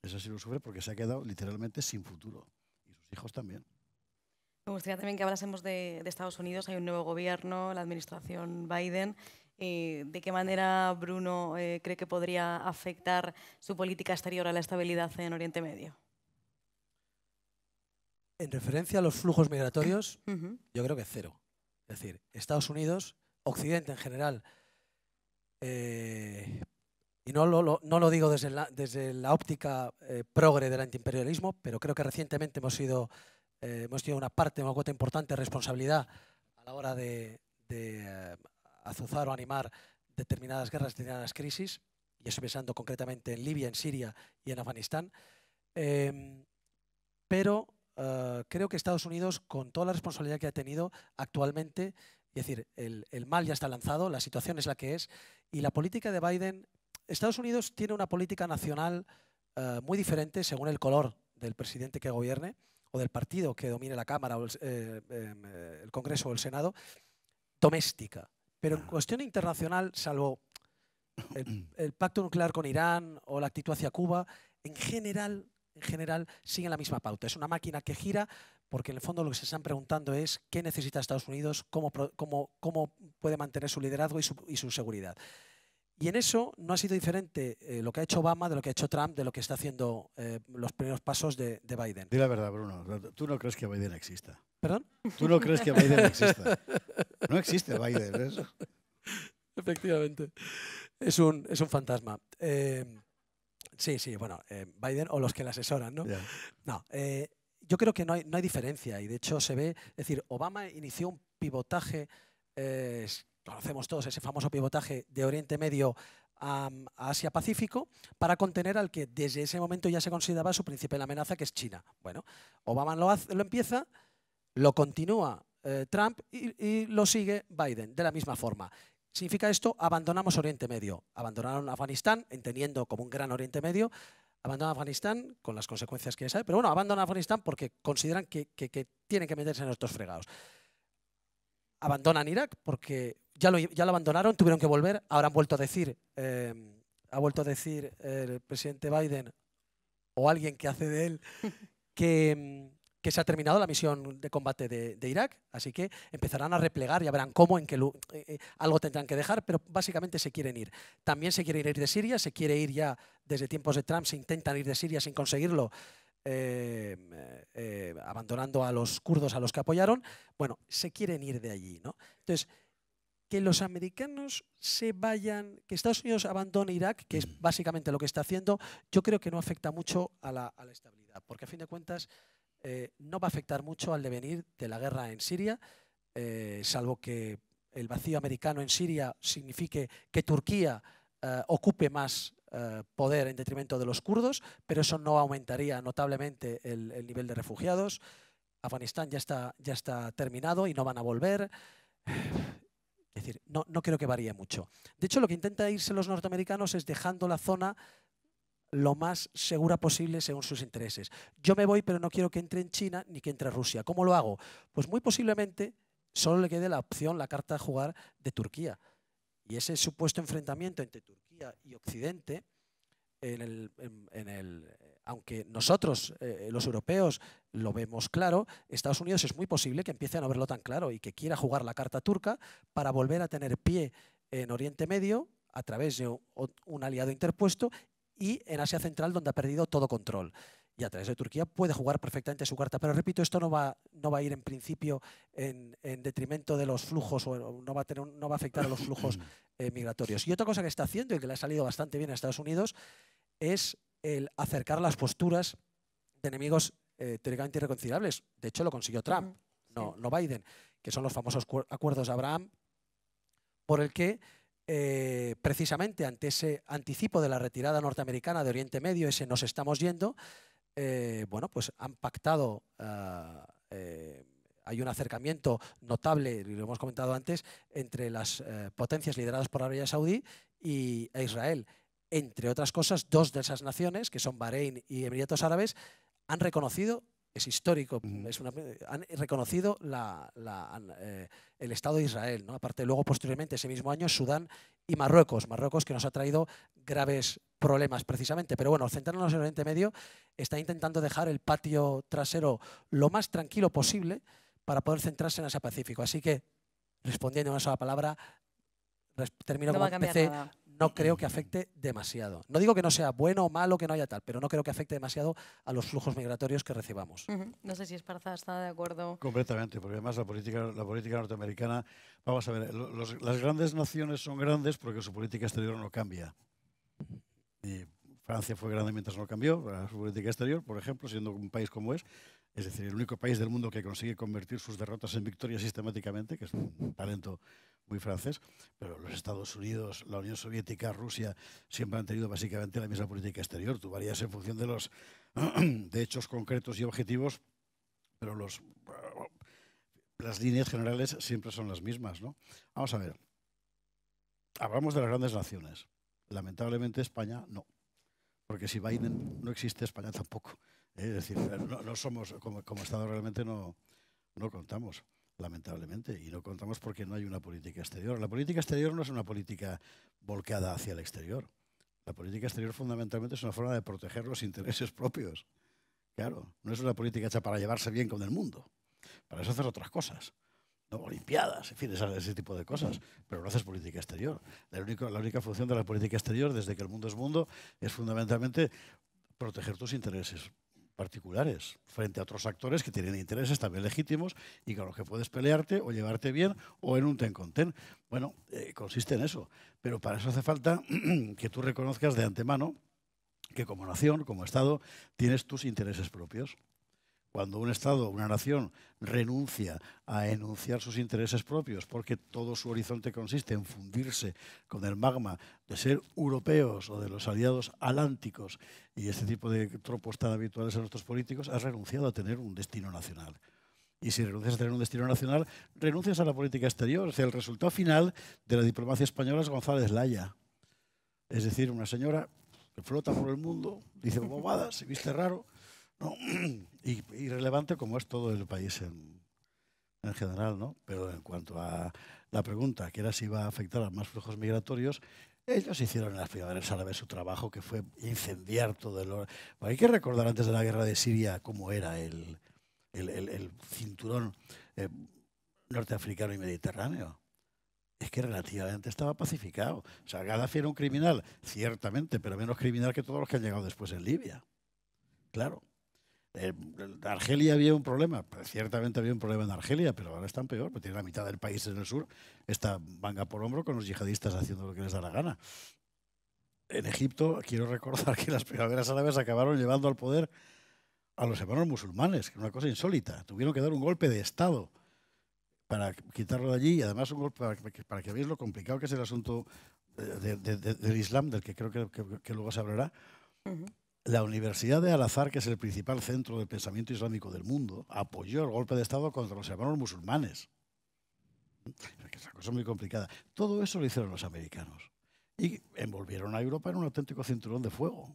Ese sí lo sufre porque se ha quedado literalmente sin futuro. Y sus hijos también. Me gustaría también que hablásemos de Estados Unidos. Hay un nuevo gobierno, la administración Biden. ¿De qué manera Bruno cree que podría afectar su política exterior a la estabilidad en Oriente Medio? En referencia a los flujos migratorios, yo creo que cero. Es decir, Estados Unidos, Occidente en general, y no lo digo desde la óptica progre del antiimperialismo, pero creo que recientemente hemos tenido una cuota importante de responsabilidad a la hora de azuzar o animar determinadas guerras, determinadas crisis, y estoy pensando concretamente en Libia, en Siria y en Afganistán. Pero creo que Estados Unidos, con toda la responsabilidad que ha tenido actualmente, es decir, el mal ya está lanzado, la situación es la que es, y la política de Biden, Estados Unidos tiene una política nacional muy diferente según el color del presidente que gobierne o del partido que domine la Cámara o el Congreso o el Senado, doméstica. Pero en cuestión internacional, salvo el pacto nuclear con Irán o la actitud hacia Cuba, en general siguen la misma pauta. Es una máquina que gira porque en el fondo lo que se están preguntando es qué necesita Estados Unidos, cómo puede mantener su liderazgo y su seguridad. Y en eso no ha sido diferente lo que ha hecho Obama de lo que ha hecho Trump, de lo que está haciendo los primeros pasos de Biden. Di la verdad, Bruno. ¿Tú no crees que Biden exista? ¿Perdón? ¿Tú no crees que Biden exista? No existe Biden, ¿ves? Efectivamente. Es un fantasma. Sí, bueno, Biden o los que le asesoran, ¿no? Yeah. No, yo creo que no hay diferencia y de hecho se ve, es decir, Obama inició un pivotaje, conocemos todos ese famoso pivotaje de Oriente Medio a Asia-Pacífico para contener al que desde ese momento ya se consideraba su principal amenaza, que es China. Bueno, Obama lo empieza, lo continúa Trump y lo sigue Biden de la misma forma. ¿Significa esto? Abandonamos Oriente Medio. Abandonaron Afganistán, entendiendo como un gran Oriente Medio. Abandonan Afganistán con las consecuencias que ya sabe, pero bueno, abandonan Afganistán porque consideran que tienen que meterse en estos fregados. Abandonan Irak porque ya lo abandonaron, tuvieron que volver. Ahora han vuelto a decir, el presidente Biden o alguien que hace de él que se ha terminado la misión de combate de Irak, así que empezarán a replegar, ya verán cómo, en qué algo tendrán que dejar, pero básicamente se quieren ir. También se quieren ir de Siria, se quiere ir ya desde tiempos de Trump, se intentan ir de Siria sin conseguirlo, abandonando a los kurdos a los que apoyaron. Bueno, se quieren ir de allí, ¿no? Entonces, que los americanos se vayan, que Estados Unidos abandone Irak, que es básicamente lo que está haciendo, yo creo que no afecta mucho a la estabilidad, porque a fin de cuentas no va a afectar mucho al devenir de la guerra en Siria, salvo que el vacío americano en Siria signifique que Turquía ocupe más poder en detrimento de los kurdos, pero eso no aumentaría notablemente el nivel de refugiados. Afganistán ya está terminado y no van a volver. Es decir, no creo que varíe mucho. De hecho, lo que intenta irse los norteamericanos es dejando la zona lo más segura posible según sus intereses. Yo me voy, pero no quiero que entre en China ni que entre Rusia. ¿Cómo lo hago? Pues muy posiblemente solo le quede la opción, la carta a jugar de Turquía. Y ese supuesto enfrentamiento entre Turquía y Occidente, aunque nosotros, los europeos, lo vemos claro, Estados Unidos es muy posible que empiece a no verlo tan claro y que quiera jugar la carta turca para volver a tener pie en Oriente Medio a través de un aliado interpuesto y en Asia Central, donde ha perdido todo control. Y a través de Turquía puede jugar perfectamente su carta. Pero repito, esto no va a ir en principio en detrimento de los flujos o no va a afectar a los flujos migratorios. Y otra cosa que está haciendo y que le ha salido bastante bien a Estados Unidos es el acercar las posturas de enemigos teóricamente irreconciliables. De hecho, lo consiguió Trump, no Biden, que son los famosos acuerdos de Abraham, por el que precisamente ante ese anticipo de la retirada norteamericana de Oriente Medio, ese nos estamos yendo, bueno, pues han pactado, hay un acercamiento notable, y lo hemos comentado antes, entre las potencias lideradas por Arabia Saudí e Israel. Entre otras cosas, dos de esas naciones, que son Bahrein y Emiratos Árabes, han reconocido, es histórico, han reconocido el Estado de Israel, ¿no? Aparte, luego, posteriormente, ese mismo año, Sudán y Marruecos, que nos ha traído graves problemas precisamente. Pero bueno, centrándonos en Oriente Medio, está intentando dejar el patio trasero lo más tranquilo posible para poder centrarse en Asia-Pacífico. Así que, respondiendo a una sola palabra, termino como empecé. No creo que afecte demasiado. No digo que no sea bueno o malo, que no haya tal, pero no creo que afecte demasiado a los flujos migratorios que recibamos. No sé si Esparza está de acuerdo. Completamente, porque además la política norteamericana, vamos a ver, las grandes naciones son grandes porque su política exterior no cambia. Y Francia fue grande mientras no cambió su política exterior, por ejemplo, siendo un país como es decir, el único país del mundo que consigue convertir sus derrotas en victorias sistemáticamente, que es un talento muy francés, pero los Estados Unidos, la Unión Soviética, Rusia, siempre han tenido básicamente la misma política exterior. Tú varías en función de los de hechos concretos y objetivos, pero las líneas generales siempre son las mismas, ¿no? Vamos a ver. Hablamos de las grandes naciones. Lamentablemente España no. Porque si Biden no existe, España tampoco. Es decir, no somos, como Estado realmente no contamos, lamentablemente. Y no contamos porque no hay una política exterior. La política exterior no es una política volcada hacia el exterior. La política exterior fundamentalmente es una forma de proteger los intereses propios. Claro, no es una política hecha para llevarse bien con el mundo. Para eso hacer otras cosas. ¿No? Olimpiadas, en fin, ese tipo de cosas. Pero no haces política exterior. La única función de la política exterior, desde que el mundo es mundo, es fundamentalmente proteger tus intereses particulares frente a otros actores que tienen intereses también legítimos y con los que puedes pelearte o llevarte bien o en un ten con ten. Bueno, consiste en eso. Pero para eso hace falta que tú reconozcas de antemano que como nación, como Estado, tienes tus intereses propios. Cuando un Estado, una nación, renuncia a enunciar sus intereses propios porque todo su horizonte consiste en fundirse con el magma de ser europeos o de los aliados atlánticos y este tipo de tropos tan habituales en nuestros políticos, has renunciado a tener un destino nacional. Y si renuncias a tener un destino nacional, renuncias a la política exterior. O sea, el resultado final de la diplomacia española es González Laya. Es decir, una señora que flota por el mundo, dice bobadas, se viste raro, ¿no? Y irrelevante como es todo el país en general, ¿no? Pero en cuanto a la pregunta, que era si iba a afectar a más flujos migratorios, ellos hicieron en las primaveras árabes su trabajo, que fue incendiar todo el... Hay que recordar antes de la guerra de Siria cómo era el cinturón norteafricano y mediterráneo. Es que relativamente estaba pacificado. O sea, Gaddafi era un criminal, ciertamente, pero menos criminal que todos los que han llegado después en Libia. Claro. En Argelia había un problema, pues ciertamente había un problema en Argelia, pero ahora están peor, porque tiene la mitad del país en el sur, está manga por hombro con los yihadistas haciendo lo que les da la gana. En Egipto, quiero recordar que las primaveras árabes acabaron llevando al poder a los hermanos musulmanes, que es una cosa insólita. Tuvieron que dar un golpe de Estado para quitarlo de allí, y además un golpe para que veáis lo complicado que es el asunto del Islam, del que creo que luego se hablará. La Universidad de Al-Azhar, que es el principal centro de pensamiento islámico del mundo, apoyó el golpe de Estado contra los hermanos musulmanes. Es una cosa muy complicada. Todo eso lo hicieron los americanos. Y envolvieron a Europa en un auténtico cinturón de fuego.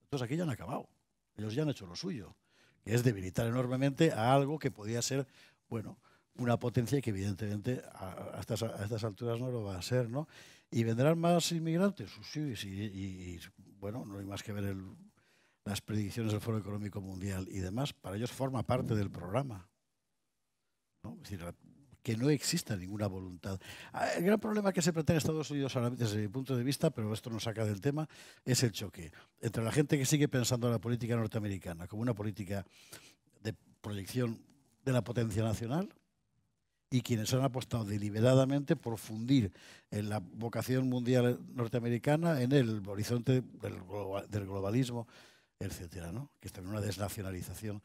Entonces aquí ya han acabado. Ellos ya han hecho lo suyo, que es debilitar enormemente a algo que podía ser, bueno, una potencia que evidentemente a estas alturas no lo va a ser, ¿no? ¿Y vendrán más inmigrantes? Sí, sí. Y bueno, no hay más que ver las predicciones del Foro Económico Mundial y demás. Para ellos forma parte del programa, ¿no? Es decir, que no exista ninguna voluntad. El gran problema que se plantea en Estados Unidos ahora, desde mi punto de vista, pero esto nos saca del tema, es el choque entre la gente que sigue pensando en la política norteamericana como una política de proyección de la potencia nacional y quienes han apostado deliberadamente por fundir en la vocación mundial norteamericana en el horizonte del globalismo, etcétera, ¿no? Que está en una desnacionalización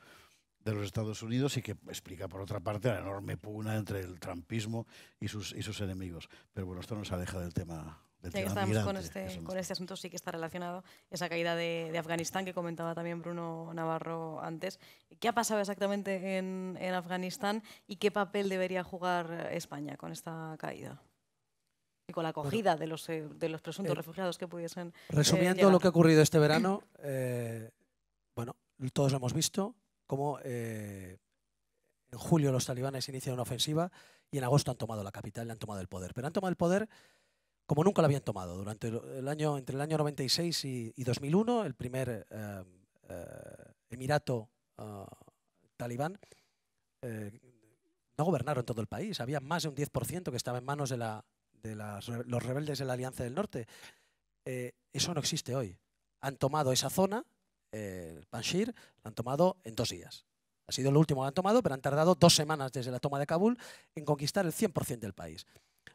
de los Estados Unidos y que explica, por otra parte, la enorme pugna entre el trumpismo y sus enemigos. Pero bueno, esto nos aleja del tema del ya que tema estábamos migrante, con este asunto, sí que está relacionado esa caída de Afganistán que comentaba también Bruno Navarro antes. ¿Qué ha pasado exactamente en Afganistán y qué papel debería jugar España con esta caída? Y con la acogida de los presuntos refugiados que pudiesen resumiendo llegar. lo que ha ocurrido este verano, bueno, todos lo hemos visto, como en julio los talibanes inician una ofensiva y en agosto han tomado la capital y han tomado el poder. Pero han tomado el poder como nunca lo habían tomado. Durante entre el año 96 y 2001, el primer emirato talibán, no gobernaron todo el país. Había más de un 10% que estaba en manos de los rebeldes de la Alianza del Norte. Eso no existe hoy. Han tomado esa zona, el Panjshir, lo han tomado en 2 días. Ha sido lo último que han tomado, pero han tardado 2 semanas desde la toma de Kabul en conquistar el 100% del país.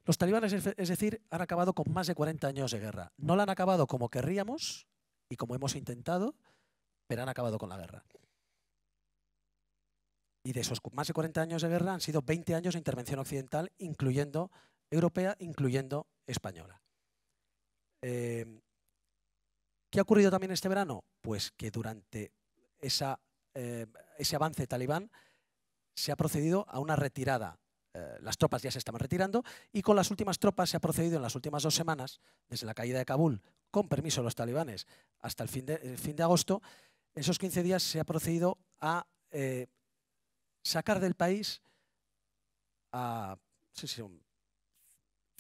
Los talibanes, es decir, han acabado con más de 40 años de guerra. No la han acabado como querríamos y como hemos intentado, pero han acabado con la guerra. Y de esos más de 40 años de guerra han sido 20 años de intervención occidental, incluyendo europea, incluyendo española. ¿Qué ha ocurrido también este verano? Pues que durante ese avance talibán se ha procedido a una retirada. Las tropas ya se estaban retirando y con las últimas tropas se ha procedido en las últimas 2 semanas, desde la caída de Kabul, con permiso de los talibanes, hasta el fin de agosto. En esos 15 días se ha procedido a sacar del país a 150.000,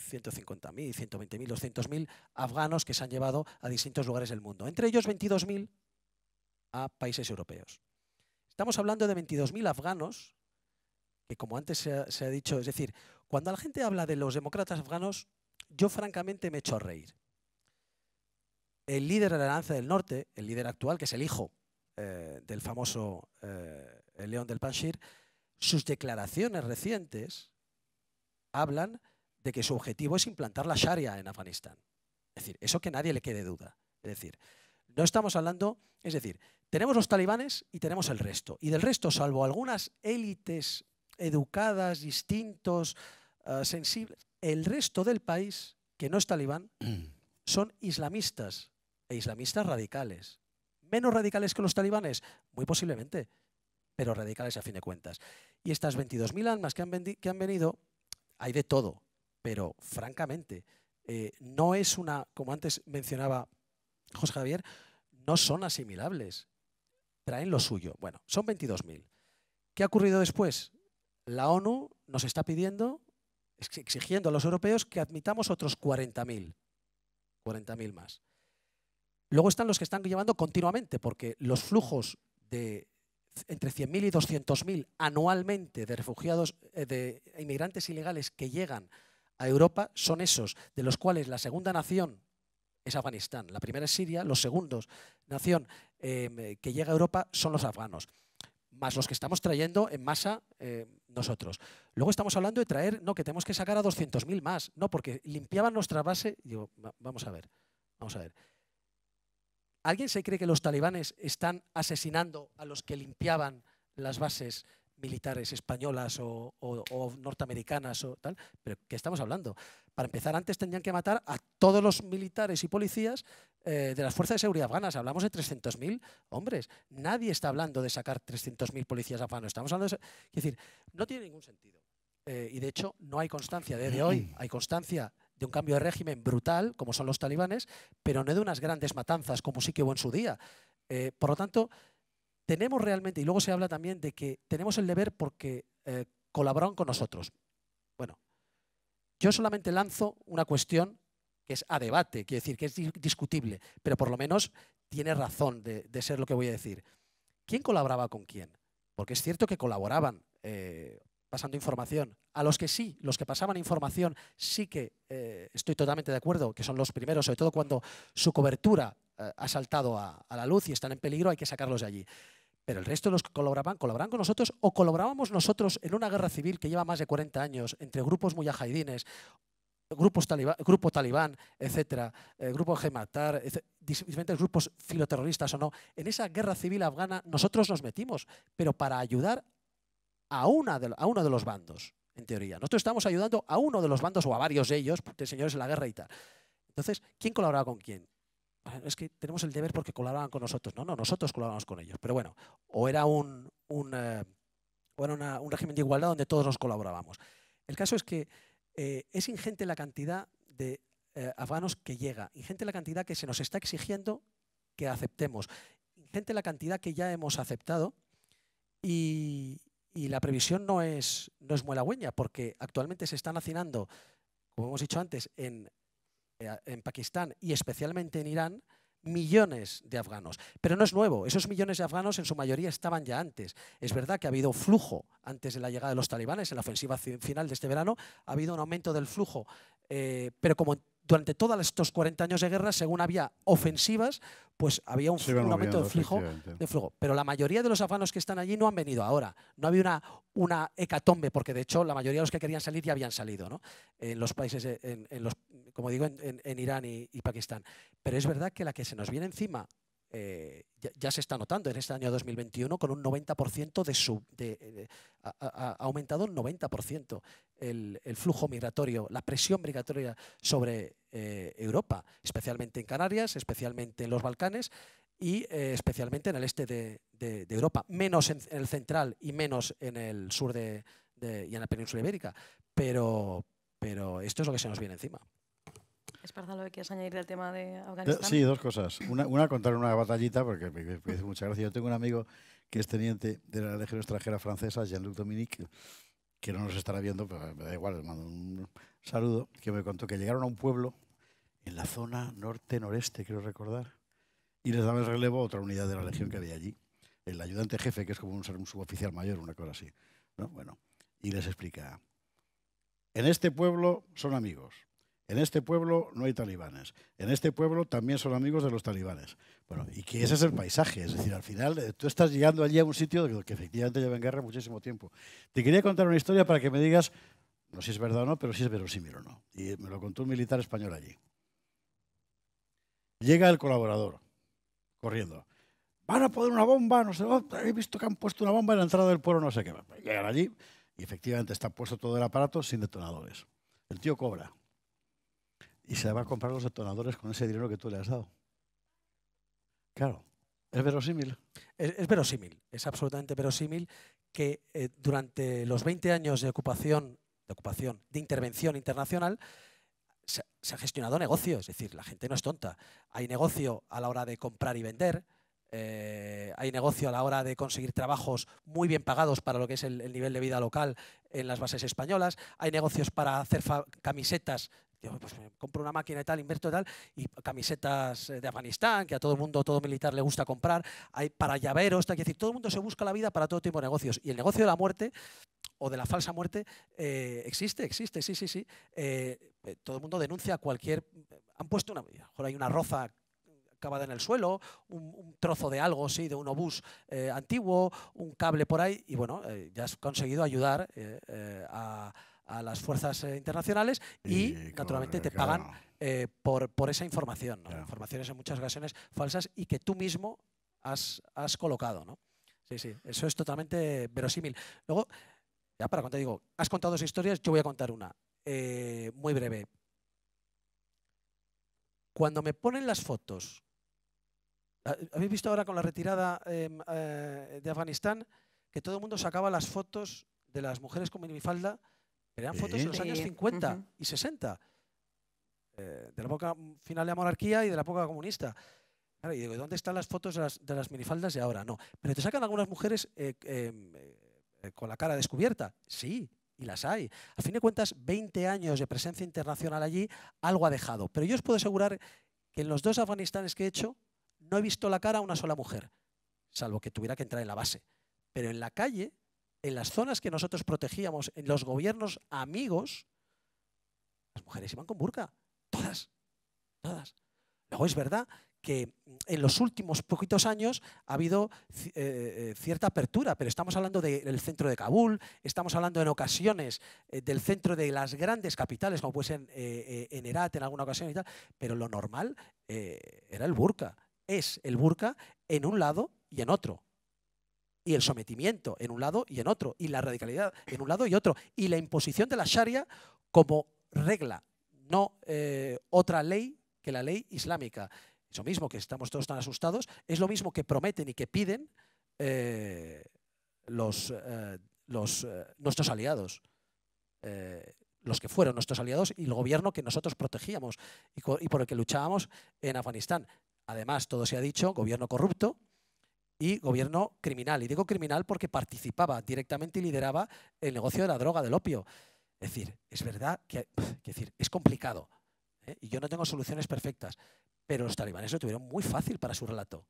120.000, 200.000 afganos que se han llevado a distintos lugares del mundo. Entre ellos 22.000 a países europeos. Estamos hablando de 22.000 afganos que, como antes se ha dicho, es decir, cuando la gente habla de los demócratas afganos, yo francamente me echo a reír. El líder de la Alianza del Norte, el líder actual, que es el hijo del famoso León del Panjshir, sus declaraciones recientes hablan de que su objetivo es implantar la Sharia en Afganistán. Es decir, eso que nadie le quede duda. Es decir, no estamos hablando, es decir, tenemos los talibanes y tenemos el resto. Y del resto, salvo algunas élites educadas, distintos, sensibles, el resto del país, que no es talibán, son islamistas e islamistas radicales. ¿Menos radicales que los talibanes? Muy posiblemente, pero radicales a fin de cuentas. Y estas 22.000 almas que han venido, hay de todo, pero francamente, no es una, como antes mencionaba José Javier, no son asimilables, traen lo suyo. Bueno, son 22.000. ¿Qué ha ocurrido después? La ONU nos está pidiendo, exigiendo a los europeos que admitamos otros 40.000 más. Luego están los que están llevando continuamente, porque los flujos de entre 100.000 y 200.000 anualmente de refugiados, de inmigrantes ilegales que llegan a Europa, son esos, de los cuales la segunda nación es Afganistán, la primera es Siria, los segundos nación que llega a Europa son los afganos. más los que estamos trayendo en masa nosotros. Luego estamos hablando de traer, no, que tenemos que sacar a 200.000 más, no, porque limpiaban nuestra base. Digo, vamos a ver. ¿Alguien se cree que los talibanes están asesinando a los que limpiaban las bases militares españolas o norteamericanas o tal? ¿Pero qué estamos hablando? Para empezar, antes tendrían que matar a todos los militares y policías de las fuerzas de seguridad afganas. Hablamos de 300.000 hombres. Nadie está hablando de sacar 300.000 policías afganos. Estamos hablando de... Es decir, no tiene ningún sentido. Y de hecho, no hay constancia de hoy. Hay constancia de un cambio de régimen brutal, como son los talibanes, pero no de unas grandes matanzas, como sí que hubo en su día. Por lo tanto, tenemos realmente, y luego se habla también de que tenemos el deber porque colaboraron con nosotros. Bueno, yo solamente lanzo una cuestión que es a debate, quiere decir que es discutible, pero por lo menos tiene razón de ser lo que voy a decir. ¿Quién colaboraba con quién? Porque es cierto que colaboraban pasando información. A los que sí, los que pasaban información, sí que estoy totalmente de acuerdo, que son los primeros, sobre todo cuando su cobertura ha saltado a la luz y están en peligro, hay que sacarlos de allí. Pero el resto de los que colaboraban con nosotros o colaborábamos nosotros en una guerra civil que lleva más de 40 años entre grupos mujahidines, grupo talibán, etcétera, grupo Gematar, diferentes grupos filoterroristas o no. En esa guerra civil afgana nosotros nos metimos, pero para ayudar a uno de los bandos, en teoría. Nosotros estamos ayudando a uno de los bandos o a varios de ellos, de señores en la guerra y tal. Entonces, ¿quién colaboraba con quién? Es que tenemos el deber porque colaboraban con nosotros. No, nosotros colaboramos con ellos. Pero bueno, o era un régimen de igualdad donde todos nos colaborábamos. El caso es que es ingente la cantidad de afganos que llega, ingente la cantidad que se nos está exigiendo que aceptemos, ingente la cantidad que ya hemos aceptado y la previsión no es muy halagüeña porque actualmente se están hacinando, como hemos dicho antes, en Pakistán y especialmente en Irán, millones de afganos. Pero no es nuevo, esos millones de afganos en su mayoría estaban ya antes. Es verdad que ha habido flujo antes de la llegada de los talibanes, en la ofensiva final de este verano, ha habido un aumento del flujo, pero como durante todos estos 40 años de guerra, según había ofensivas, pues había un aumento de flujo. Pero la mayoría de los afganos que están allí no han venido ahora. No había una hecatombe, porque de hecho la mayoría de los que querían salir ya habían salido, ¿no? En los países, como digo, en Irán y Pakistán. Pero es verdad que la que se nos viene encima ya se está notando en este año 2021 con un 90% ha aumentado un 90% el flujo migratorio, la presión migratoria sobre Europa, especialmente en Canarias, especialmente en los Balcanes y especialmente en el este de Europa, menos en el central y menos en el sur y en la península ibérica, pero esto es lo que se nos viene encima. Esparza, ¿quieres añadir el tema de Afganistán? Sí, dos cosas. Una contar una batallita, porque me hace mucha gracia. Yo tengo un amigo que es teniente de la Legión Extranjera Francesa, Jean-Luc Dominique, que no nos estará viendo, pero me da igual, le mando un saludo, que me contó que llegaron a un pueblo en la zona norte-noreste, quiero recordar, y les daba el relevo a otra unidad de la Legión que había allí. El ayudante jefe, que es como un suboficial mayor, una cosa así, ¿no? Bueno, y les explica, en este pueblo son amigos. En este pueblo no hay talibanes. En este pueblo también son amigos de los talibanes. Bueno, y que ese es el paisaje. Es decir, al final tú estás llegando allí a un sitio que efectivamente lleva en guerra muchísimo tiempo. Te quería contar una historia para que me digas, no sé si es verdad o no, pero si es verosímil o no. Y me lo contó un militar español allí. Llega el colaborador, corriendo. Van a poner una bomba, no sé, he visto que han puesto una bomba en la entrada del pueblo, no sé qué. Llegan allí y efectivamente está puesto todo el aparato sin detonadores. El tío cobra. Y se va a comprar los detonadores con ese dinero que tú le has dado. Claro, ¿es verosímil? Es verosímil, es absolutamente verosímil que durante los 20 años de intervención internacional, se ha gestionado negocio, es decir, la gente no es tonta. Hay negocio a la hora de comprar y vender, hay negocio a la hora de conseguir trabajos muy bien pagados para lo que es el nivel de vida local en las bases españolas, hay negocios para hacer camisetas. Yo, pues, me compro una máquina y tal, invierto y tal, y camisetas de Afganistán, que a todo militar le gusta comprar, hay para llaveros, es decir, todo el mundo se busca la vida para todo tipo de negocios. Y el negocio de la muerte o de la falsa muerte existe, sí. Todo el mundo denuncia cualquier... Han puesto mejor hay una roza cavada en el suelo, un trozo de algo, sí, de un obús antiguo, un cable por ahí, y bueno, ya has conseguido ayudar a las fuerzas internacionales y naturalmente te pagan por esa información, ¿no? Informaciones en muchas ocasiones falsas y que tú mismo has colocado, ¿no? Sí, sí, eso es totalmente verosímil. Luego, ya para cuando te digo, has contado 2 historias, yo voy a contar una, muy breve. Cuando me ponen las fotos, ¿habéis visto ahora con la retirada de Afganistán que todo el mundo sacaba las fotos de las mujeres con minifalda? Eran fotos de los años 50 y 60, de la época final de la monarquía y de la época comunista. Claro, y digo, ¿dónde están las fotos de las minifaldas de ahora? No, pero te sacan algunas mujeres con la cara descubierta. Sí, y las hay. A fin de cuentas, 20 años de presencia internacional allí, algo ha dejado. Pero yo os puedo asegurar que en los 2 Afganistanes que he hecho, no he visto la cara a una sola mujer, salvo que tuviera que entrar en la base. Pero en la calle, en las zonas que nosotros protegíamos, en los gobiernos amigos, las mujeres iban con burka. Todas. Todas. Luego es verdad que en los últimos poquitos años ha habido cierta apertura, pero estamos hablando del centro de Kabul, estamos hablando en ocasiones del centro de las grandes capitales, como puede ser en Herat en alguna ocasión y tal, pero lo normal era el burka. Es el burka en un lado y en otro. Y el sometimiento en un lado y en otro. Y la radicalidad en un lado y otro. Y la imposición de la Sharia como regla, no otra ley que la ley islámica. Eso mismo, que estamos todos tan asustados, es lo mismo que prometen y que piden nuestros aliados. Los que fueron nuestros aliados y el gobierno que nosotros protegíamos y por el que luchábamos en Afganistán. Además, todo se ha dicho, gobierno corrupto y gobierno criminal. Y digo criminal porque participaba directamente y lideraba el negocio de la droga, del opio. Es decir, es verdad que es complicado, y yo no tengo soluciones perfectas, pero los talibanes lo tuvieron muy fácil para su relato.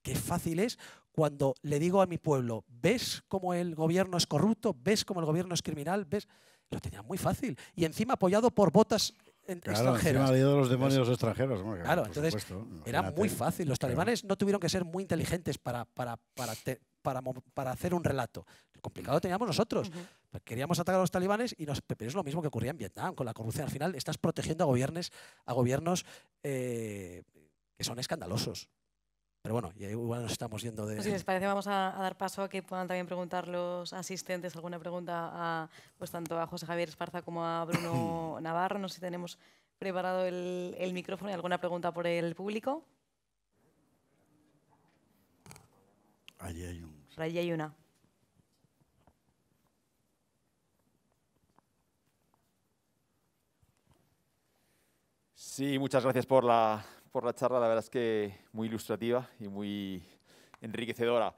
Qué fácil es cuando le digo a mi pueblo, ¿ves cómo el gobierno es corrupto? ¿Ves cómo el gobierno es criminal? ¿Ves? Lo tenían muy fácil. Y encima apoyado por botas extranjeras. Encima aliado de los demonios extranjeros. Bueno, claro, entonces era muy fácil. Los talibanes no tuvieron que ser muy inteligentes para hacer un relato. Lo complicado lo teníamos nosotros. Queríamos atacar a los talibanes pero es lo mismo que ocurría en Vietnam con la corrupción. Al final estás protegiendo a gobiernos que son escandalosos. Pero bueno, y igual nos estamos yendo de... Pues si les parece, vamos a dar paso a que puedan también preguntar los asistentes alguna pregunta pues tanto a José Javier Esparza como a Bruno Navarro. No sé si tenemos preparado el micrófono y alguna pregunta por el público. Allí hay por allí hay una. Sí, muchas gracias por la charla. La verdad es que muy ilustrativa y muy enriquecedora.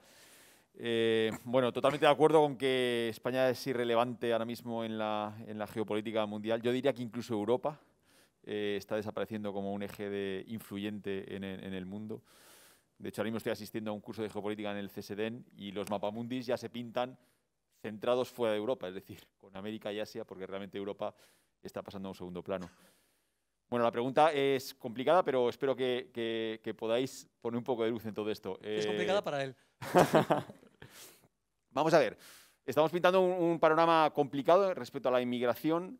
Bueno, totalmente de acuerdo con que España es irrelevante ahora mismo en la geopolítica mundial. Yo diría que incluso Europa está desapareciendo como un eje influyente en el mundo. De hecho, ahora mismo estoy asistiendo a un curso de geopolítica en el CSDEN y los mapamundis ya se pintan centrados fuera de Europa, es decir, con América y Asia, porque realmente Europa está pasando a un segundo plano. Bueno, la pregunta es complicada, pero espero que podáis poner un poco de luz en todo esto. Es complicada para él. Vamos a ver. Estamos pintando un panorama complicado respecto a la inmigración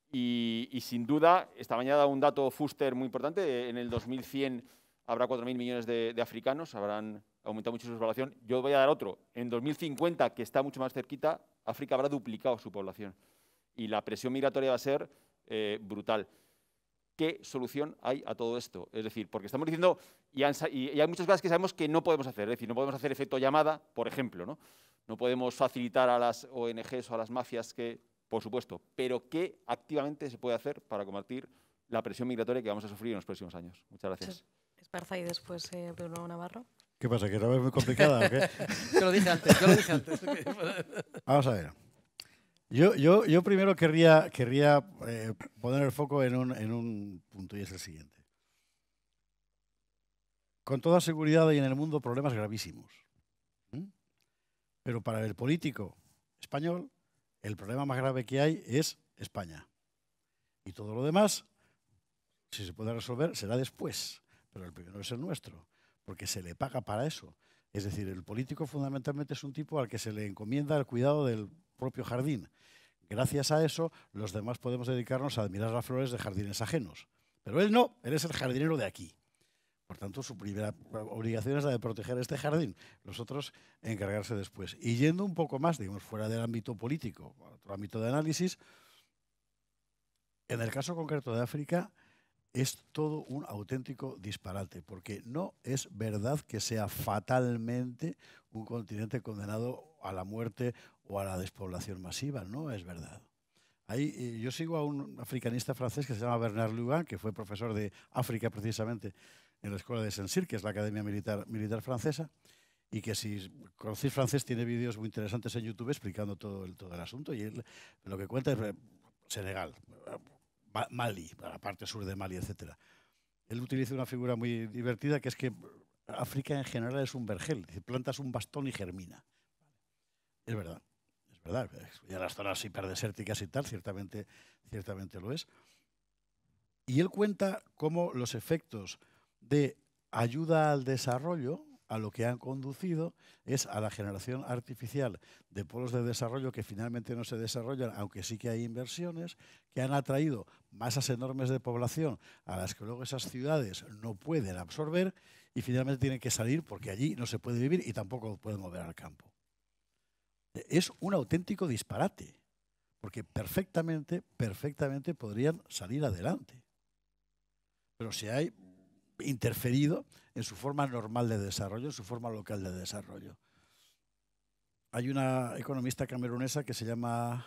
y sin duda, esta mañana ha dado un dato Fuster muy importante. En el 2100 habrá 4.000 millones de africanos, habrán aumentado mucho su población. Yo voy a dar otro. En 2050, que está mucho más cerquita, África habrá duplicado su población. Y la presión migratoria va a ser brutal. ¿Qué solución hay a todo esto? Es decir, porque estamos diciendo, y hay muchas cosas que sabemos que no podemos hacer. Es decir, no podemos hacer efecto llamada, por ejemplo, ¿no? No podemos facilitar a las ONGs o a las mafias que, por supuesto, pero ¿qué activamente se puede hacer para combatir la presión migratoria que vamos a sufrir en los próximos años? Muchas gracias. Esparza y después Bruno Navarro. ¿Qué pasa? ¿Que la ves muy complicada o qué? Yo lo dije antes. Vamos a ver. Yo primero querría poner el foco en un punto, y es el siguiente. Con toda seguridad hay en el mundo problemas gravísimos. Pero para el político español, el problema más grave que hay es España. Y todo lo demás si se puede resolver, será después, pero el primero es el nuestro, porque se le paga para eso. Es decir, el político fundamentalmente es un tipo al que se le encomienda el cuidado del propio jardín. Gracias a eso, los demás podemos dedicarnos a admirar las flores de jardines ajenos. Pero él no, él es el jardinero de aquí. Por tanto, su primera obligación es la de proteger este jardín, los otros encargarse después. Y yendo un poco más, digamos, fuera del ámbito político, otro ámbito de análisis, en el caso concreto de África, es todo un auténtico disparate, porque no es verdad que sea fatalmente un continente condenado a la muerte o a la despoblación masiva, no es verdad. Ahí, yo sigo a un africanista francés que se llama Bernard Lugan, que fue profesor de África precisamente en la escuela de Saint-Cyr, que es la Academia Militar Francesa, y que si conocéis francés tiene vídeos muy interesantes en YouTube explicando todo el asunto, y él lo que cuenta es Senegal, Mali, la parte sur de Mali, etc. Él utiliza una figura muy divertida que es que África en general es un vergel, plantas un bastón y germina. Es verdad, es verdad. Ya las zonas hiperdesérticas y tal, ciertamente lo es. Y él cuenta cómo los efectos de ayuda al desarrollo a lo que han conducido es a la generación artificial de polos de desarrollo que finalmente no se desarrollan, aunque sí que hay inversiones, que han atraído masas enormes de población a las que luego esas ciudades no pueden absorber y finalmente tienen que salir porque allí no se puede vivir y tampoco pueden mover al campo. Es un auténtico disparate, porque perfectamente podrían salir adelante. Pero se ha interferido en su forma normal de desarrollo, en su forma local de desarrollo. Hay una economista camerunesa que se llama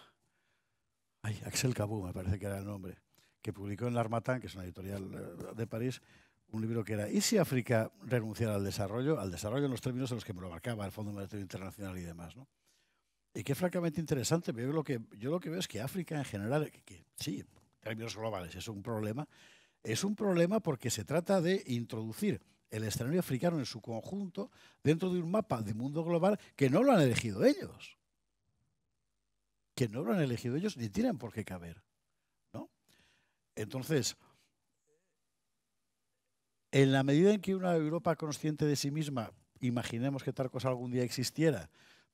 Axel Kabou, me parece que era el nombre, que publicó en l'Harmattan, que es una editorial de París, un libro que era ¿y si África renunciara al desarrollo en los términos en los que me lo marcaba el Fondo Monetario Internacional y demás, ¿no? Y que es francamente interesante, pero yo lo que veo es que África en general, que sí, en términos globales es un problema porque se trata de introducir el escenario africano en su conjunto dentro de un mapa de mundo global que no lo han elegido ellos. Que no lo han elegido ellos ni tienen por qué caber, ¿no? Entonces, en la medida en que una Europa consciente de sí misma, imaginemos que tal cosa algún día existiera,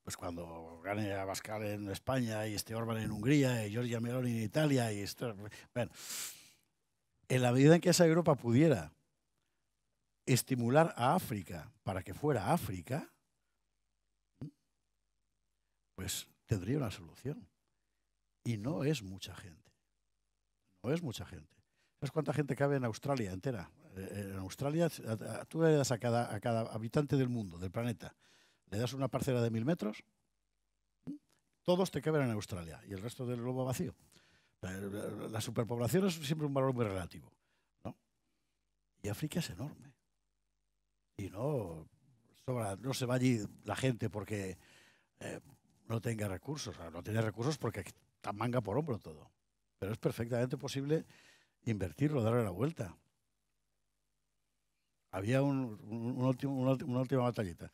pues cuando gane Abascal en España y esté Orbán en Hungría y Giorgia Meloni en Italia y esto, bueno, en la medida en que esa Europa pudiera estimular a África para que fuera África, pues tendría una solución. Y no es mucha gente. No es mucha gente. ¿Sabes cuánta gente cabe en Australia entera? En Australia, tú le das a cada habitante del mundo, del planeta, le das una parcela de 1000 metros, todos te caben en Australia y el resto del globo vacío. La superpoblación es siempre un valor muy relativo, ¿no? Y África es enorme. Y no se va allí la gente porque no tenga recursos. O sea, no tiene recursos porque está manga por hombro todo. Pero es perfectamente posible invertirlo, darle la vuelta. Había una última batallita.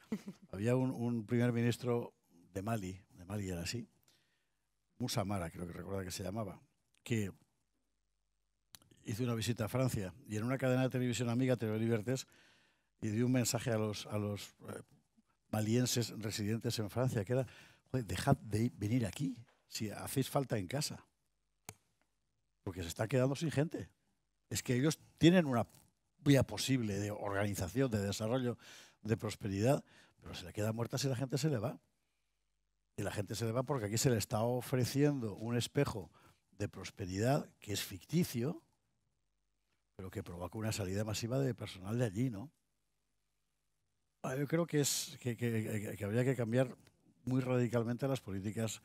Había un primer ministro de Mali era así, Moussa Mara, creo que recuerda que se llamaba, que hizo una visita a Francia y en una cadena de televisión amiga, TV Libertés, y dio un mensaje a los malienses residentes en Francia, que era, joder, dejad de venir aquí, si hacéis falta en casa, porque se está quedando sin gente. Es que ellos tienen una vía posible de organización, de desarrollo, de prosperidad, pero se le queda muerta si la gente se le va. Y la gente se le va porque aquí se le está ofreciendo un espejo de prosperidad que es ficticio, pero que provoca una salida masiva de personal de allí, ¿no? Yo creo que habría que cambiar muy radicalmente las políticas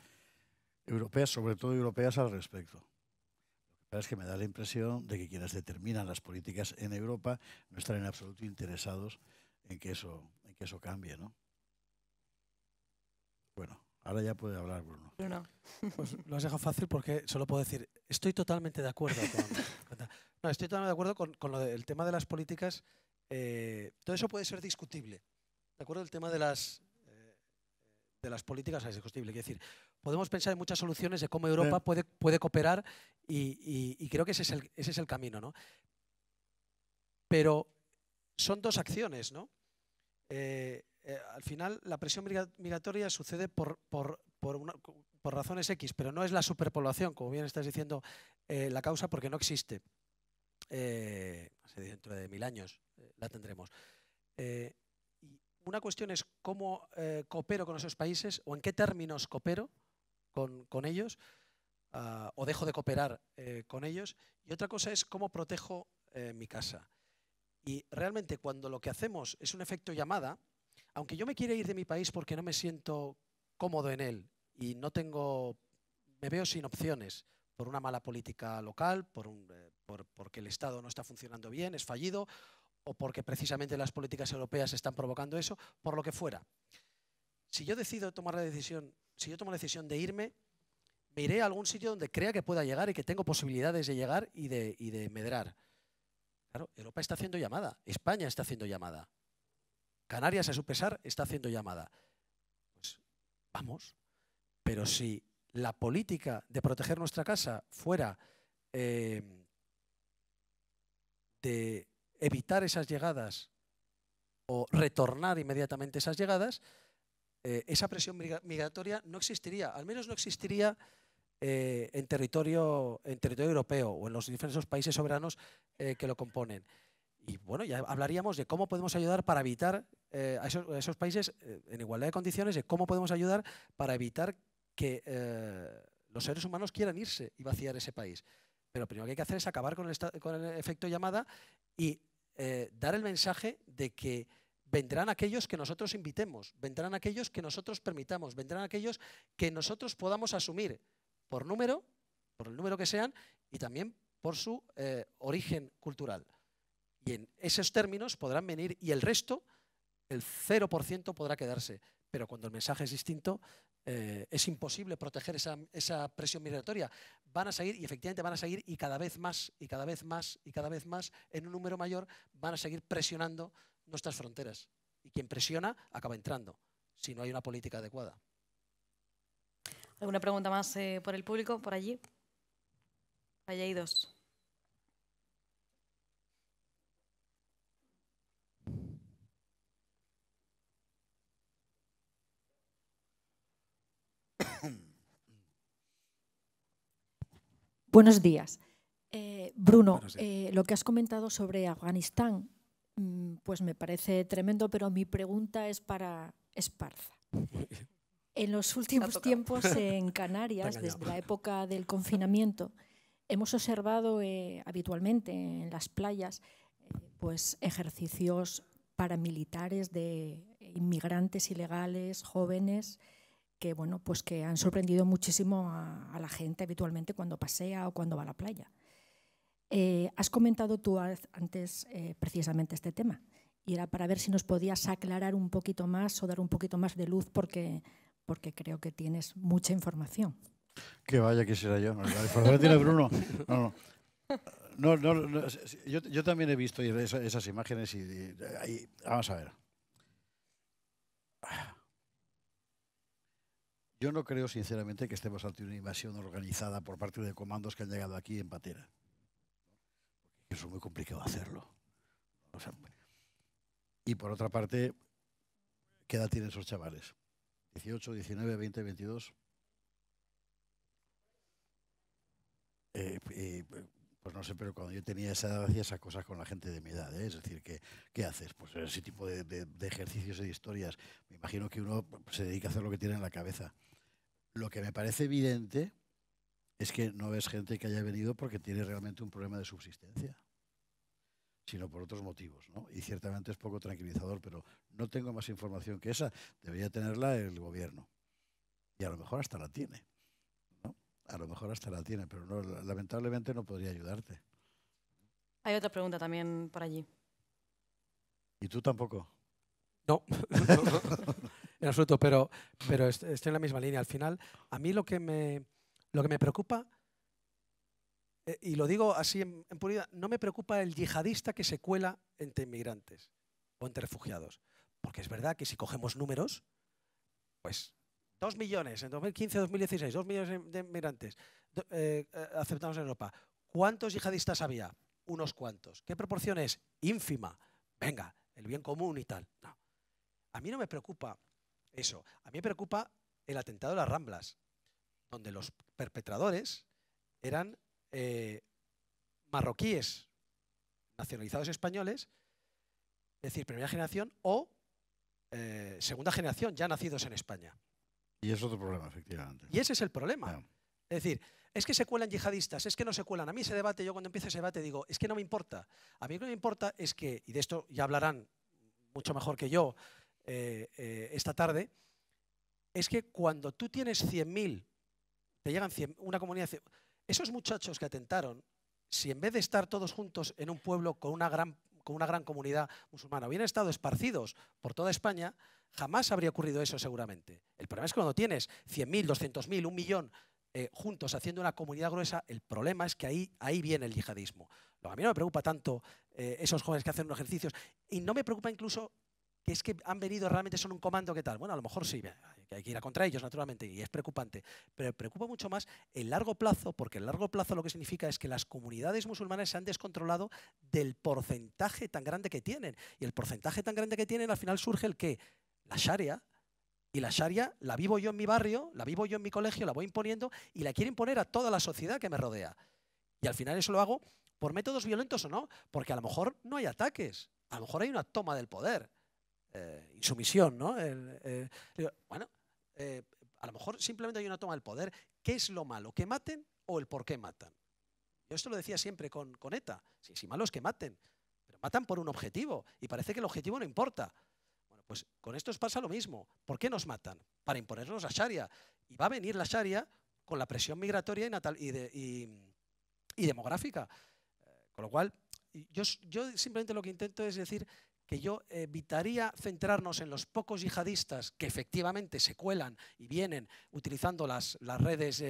europeas, sobre todo europeas, al respecto. Lo que pasa es que me da la impresión de que quienes determinan las políticas en Europa no están en absoluto interesados en que eso cambie, ¿no? Bueno. Ahora ya puede hablar Bruno. Pues lo has dejado fácil porque solo puedo decir, estoy totalmente de acuerdo estoy totalmente de acuerdo con el tema de las políticas. Todo eso puede ser discutible. ¿De acuerdo? El tema de las políticas es discutible. Es decir, podemos pensar en muchas soluciones de cómo Europa puede cooperar y creo que ese es el camino, ¿no? pero son dos acciones, ¿no? Al final, la presión migratoria sucede por razones X, pero no es la superpoblación, como bien estás diciendo, la causa, porque no existe. Dentro de 1000 años la tendremos. Una cuestión es cómo coopero con esos países o en qué términos coopero con ellos o dejo de cooperar con ellos. Y otra cosa es cómo protejo mi casa. Y realmente cuando lo que hacemos es un efecto llamada, aunque yo me quiera ir de mi país porque no me siento cómodo en él y me veo sin opciones por una mala política local, porque el Estado no está funcionando bien, es fallido, o porque precisamente las políticas europeas están provocando eso, por lo que fuera. Si yo decido tomar la decisión, si yo tomo la decisión de irme, me iré a algún sitio donde crea que pueda llegar y que tengo posibilidades de llegar y de medrar. Claro, Europa está haciendo llamada, España está haciendo llamada, Canarias a su pesar está haciendo llamada. Pues vamos, pero si la política de proteger nuestra casa fuera de evitar esas llegadas o retornar inmediatamente esas llegadas, esa presión migratoria no existiría, al menos no existiría en territorio europeo o en los diferentes países soberanos que lo componen. Y bueno, ya hablaríamos de cómo podemos ayudar para evitar a esos países en igualdad de condiciones, de cómo podemos ayudar para evitar que los seres humanos quieran irse y vaciar ese país. Pero lo primero que hay que hacer es acabar con el efecto llamada y dar el mensaje de que vendrán aquellos que nosotros invitemos, vendrán aquellos que nosotros permitamos, vendrán aquellos que nosotros podamos asumir por el número que sean y también por su origen cultural. Y en esos términos podrán venir y el resto, el 0% podrá quedarse. Pero cuando el mensaje es distinto, es imposible proteger esa presión migratoria. Van a seguir, y efectivamente van a seguir, y cada vez más, y cada vez más, y cada vez más, en un número mayor, van a seguir presionando nuestras fronteras. Y quien presiona acaba entrando, si no hay una política adecuada. ¿Alguna pregunta más por el público, por allí? Allá hay dos. Buenos días. Bruno, Buenos días. lo que has comentado sobre Afganistán, pues me parece tremendo, pero mi pregunta es para Esparza. En los últimos tiempos en Canarias, desde la época del confinamiento, hemos observado habitualmente en las playas pues ejercicios paramilitares de inmigrantes ilegales, jóvenes, que, bueno, pues que han sorprendido muchísimo a la gente habitualmente cuando pasea o cuando va a la playa. Has comentado tú antes precisamente este tema y era para ver si nos podías aclarar un poquito más o dar un poquito más de luz porque creo que tienes mucha información. Que vaya, quisiera yo. La información tiene Bruno. No. Yo también he visto esas imágenes y vamos a ver. Yo no creo, sinceramente, que estemos ante una invasión organizada por parte de comandos que han llegado aquí en patera. Eso es muy complicado hacerlo. O sea, y por otra parte, ¿qué edad tienen esos chavales? 18, 19, 20, 22. Pues no sé, pero cuando yo tenía esa edad hacía esas cosas con la gente de mi edad, ¿eh? Es decir, ¿qué haces? Pues ese tipo de ejercicios y de historias. Me imagino que uno se dedica a hacer lo que tiene en la cabeza. Lo que me parece evidente es que no es gente que haya venido porque tiene realmente un problema de subsistencia, sino por otros motivos, ¿no? Y ciertamente es poco tranquilizador, pero no tengo más información que esa. Debería tenerla el gobierno. Y a lo mejor hasta la tiene, ¿no? A lo mejor hasta la tiene, pero no, lamentablemente no podría ayudarte. Hay otra pregunta también por allí. ¿Y tú tampoco? No, en absoluto, pero estoy en la misma línea. Al final, a mí lo que me preocupa, y lo digo así en puridad, no me preocupa el yihadista que se cuela entre inmigrantes o entre refugiados. Porque es verdad que si cogemos números, pues 2 millones en 2015-2016, 2 millones de inmigrantes aceptados en Europa. ¿Cuántos yihadistas había? unos cuantos. ¿Qué proporción es? Ínfima. Venga, el bien común y tal. No. A mí no me preocupa eso. A mí me preocupa el atentado de las Ramblas, donde los perpetradores eran marroquíes nacionalizados españoles, es decir, primera generación o segunda generación, ya nacidos en España. Y es otro problema, efectivamente. Y ese es el problema. Claro. Es decir, es que se cuelan yihadistas, es que no se cuelan. A mí ese debate, yo cuando empieza ese debate digo, es que no me importa. A mí lo que me importa es que, y de esto ya hablarán mucho mejor que yo esta tarde, es que cuando tú tienes 100.000, te llegan 100, una comunidad, esos muchachos que atentaron, si en vez de estar todos juntos en un pueblo con una gran comunidad musulmana hubieran estado esparcidos por toda España, jamás habría ocurrido eso seguramente. El problema es que cuando tienes 100.000, 200.000, 1 millón juntos haciendo una comunidad gruesa, el problema es que ahí viene el yihadismo. A mí no me preocupa tanto esos jóvenes que hacen unos ejercicios y no me preocupa incluso que es que han venido, realmente son un comando, ¿qué tal? Bueno, a lo mejor sí, que hay que ir a contra ellos, naturalmente, y es preocupante. Pero me preocupa mucho más el largo plazo, porque el largo plazo lo que significa es que las comunidades musulmanas se han descontrolado del porcentaje tan grande que tienen. Y el porcentaje tan grande que tienen, al final surge el que la Sharia, y la Sharia la vivo yo en mi barrio, la vivo yo en mi colegio, la voy imponiendo y la quiero imponer a toda la sociedad que me rodea. Y al final eso lo hago por métodos violentos o no, porque a lo mejor no hay ataques, a lo mejor hay una toma del poder. Insumisión, ¿no? Bueno, a lo mejor simplemente hay una toma del poder. ¿Qué es lo malo? ¿Que maten o el por qué matan? Yo esto lo decía siempre con ETA. Si malo es que maten, pero matan por un objetivo y parece que el objetivo no importa. Bueno, pues con estos pasa lo mismo. ¿Por qué nos matan? Para imponernos la Sharia. Y va a venir la Sharia con la presión migratoria y demográfica. Con lo cual, yo simplemente lo que intento es decir que yo evitaría centrarnos en los pocos yihadistas que efectivamente se cuelan y vienen utilizando las redes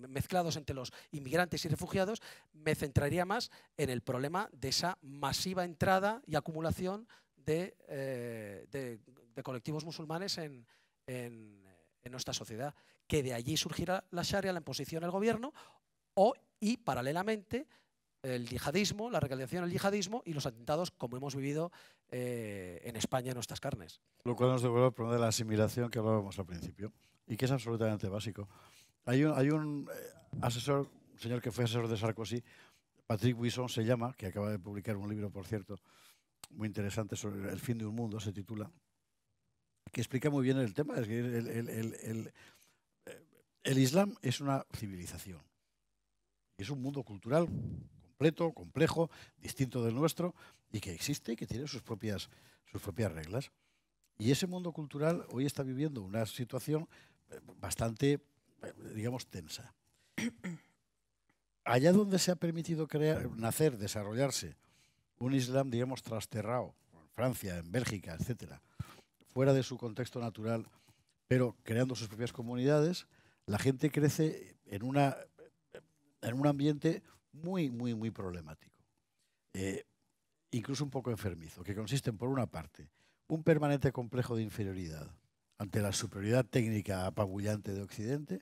mezclados entre los inmigrantes y refugiados. Me centraría más en el problema de esa masiva entrada y acumulación de colectivos musulmanes en nuestra sociedad, que de allí surgirá la Sharia, la imposición del gobierno y paralelamente el yihadismo, la radicalización del yihadismo y los atentados como hemos vivido en España en nuestras carnes. Lo cual nos devuelve al problema de la asimilación que hablábamos al principio y que es absolutamente básico. Hay un asesor, un señor que fue asesor de Sarkozy, Patrick Buisson se llama, que acaba de publicar un libro, por cierto, muy interesante sobre el fin de un mundo, se titula, que explica muy bien el tema. Es que el Islam es una civilización. Es un mundo cultural completo, complejo, distinto del nuestro y que existe y que tiene sus propias reglas. Y ese mundo cultural hoy está viviendo una situación bastante, digamos, tensa. Allá donde se ha permitido nacer, desarrollarse un Islam, digamos, trasterrado, en Francia, en Bélgica, etcétera, fuera de su contexto natural, pero creando sus propias comunidades, la gente crece en un ambiente muy, muy, muy problemático. Incluso un poco enfermizo, que consiste en, por una parte, un permanente complejo de inferioridad ante la superioridad técnica apabullante de Occidente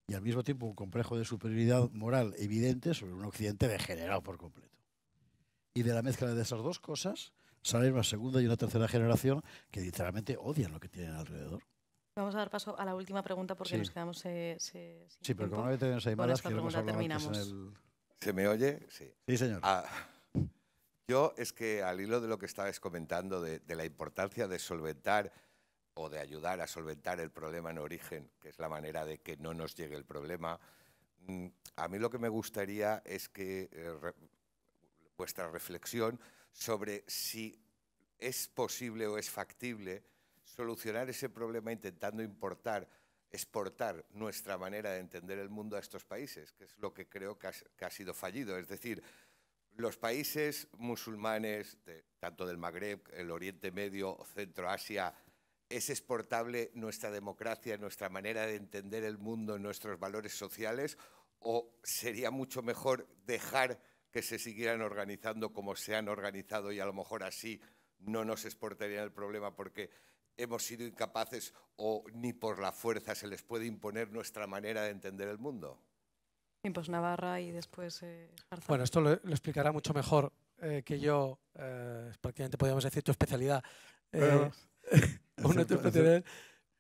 y al mismo tiempo un complejo de superioridad moral evidente sobre un Occidente degenerado por completo. Y de la mezcla de esas dos cosas sale una segunda y una tercera generación que literalmente odian lo que tienen alrededor. Vamos a dar paso a la última pregunta porque nos quedamos sin sí, pero como no tenemos ahí malas, que hemos hablado antes en el... ¿Se me oye? Sí. Sí, señor. Yo es que al hilo de lo que estabais comentando de la importancia de solventar o de ayudar a solventar el problema en origen, que es la manera de que no nos llegue el problema, a mí lo que me gustaría es que vuestra reflexión sobre si es posible o es factible solucionar ese problema intentando exportar nuestra manera de entender el mundo a estos países, que es lo que creo que ha sido fallido. Es decir, los países musulmanes, tanto del Magreb, el Oriente Medio, Centro Asia, ¿es exportable nuestra democracia, nuestra manera de entender el mundo, nuestros valores sociales? ¿O sería mucho mejor dejar que se siguieran organizando como se han organizado y a lo mejor así no nos exportarían el problema porque hemos sido incapaces o ni por la fuerza se les puede imponer nuestra manera de entender el mundo? Y pues Navarra y después Esparza. Bueno, esto lo explicará mucho mejor que yo, prácticamente podríamos decir tu especialidad. Tu especialidad,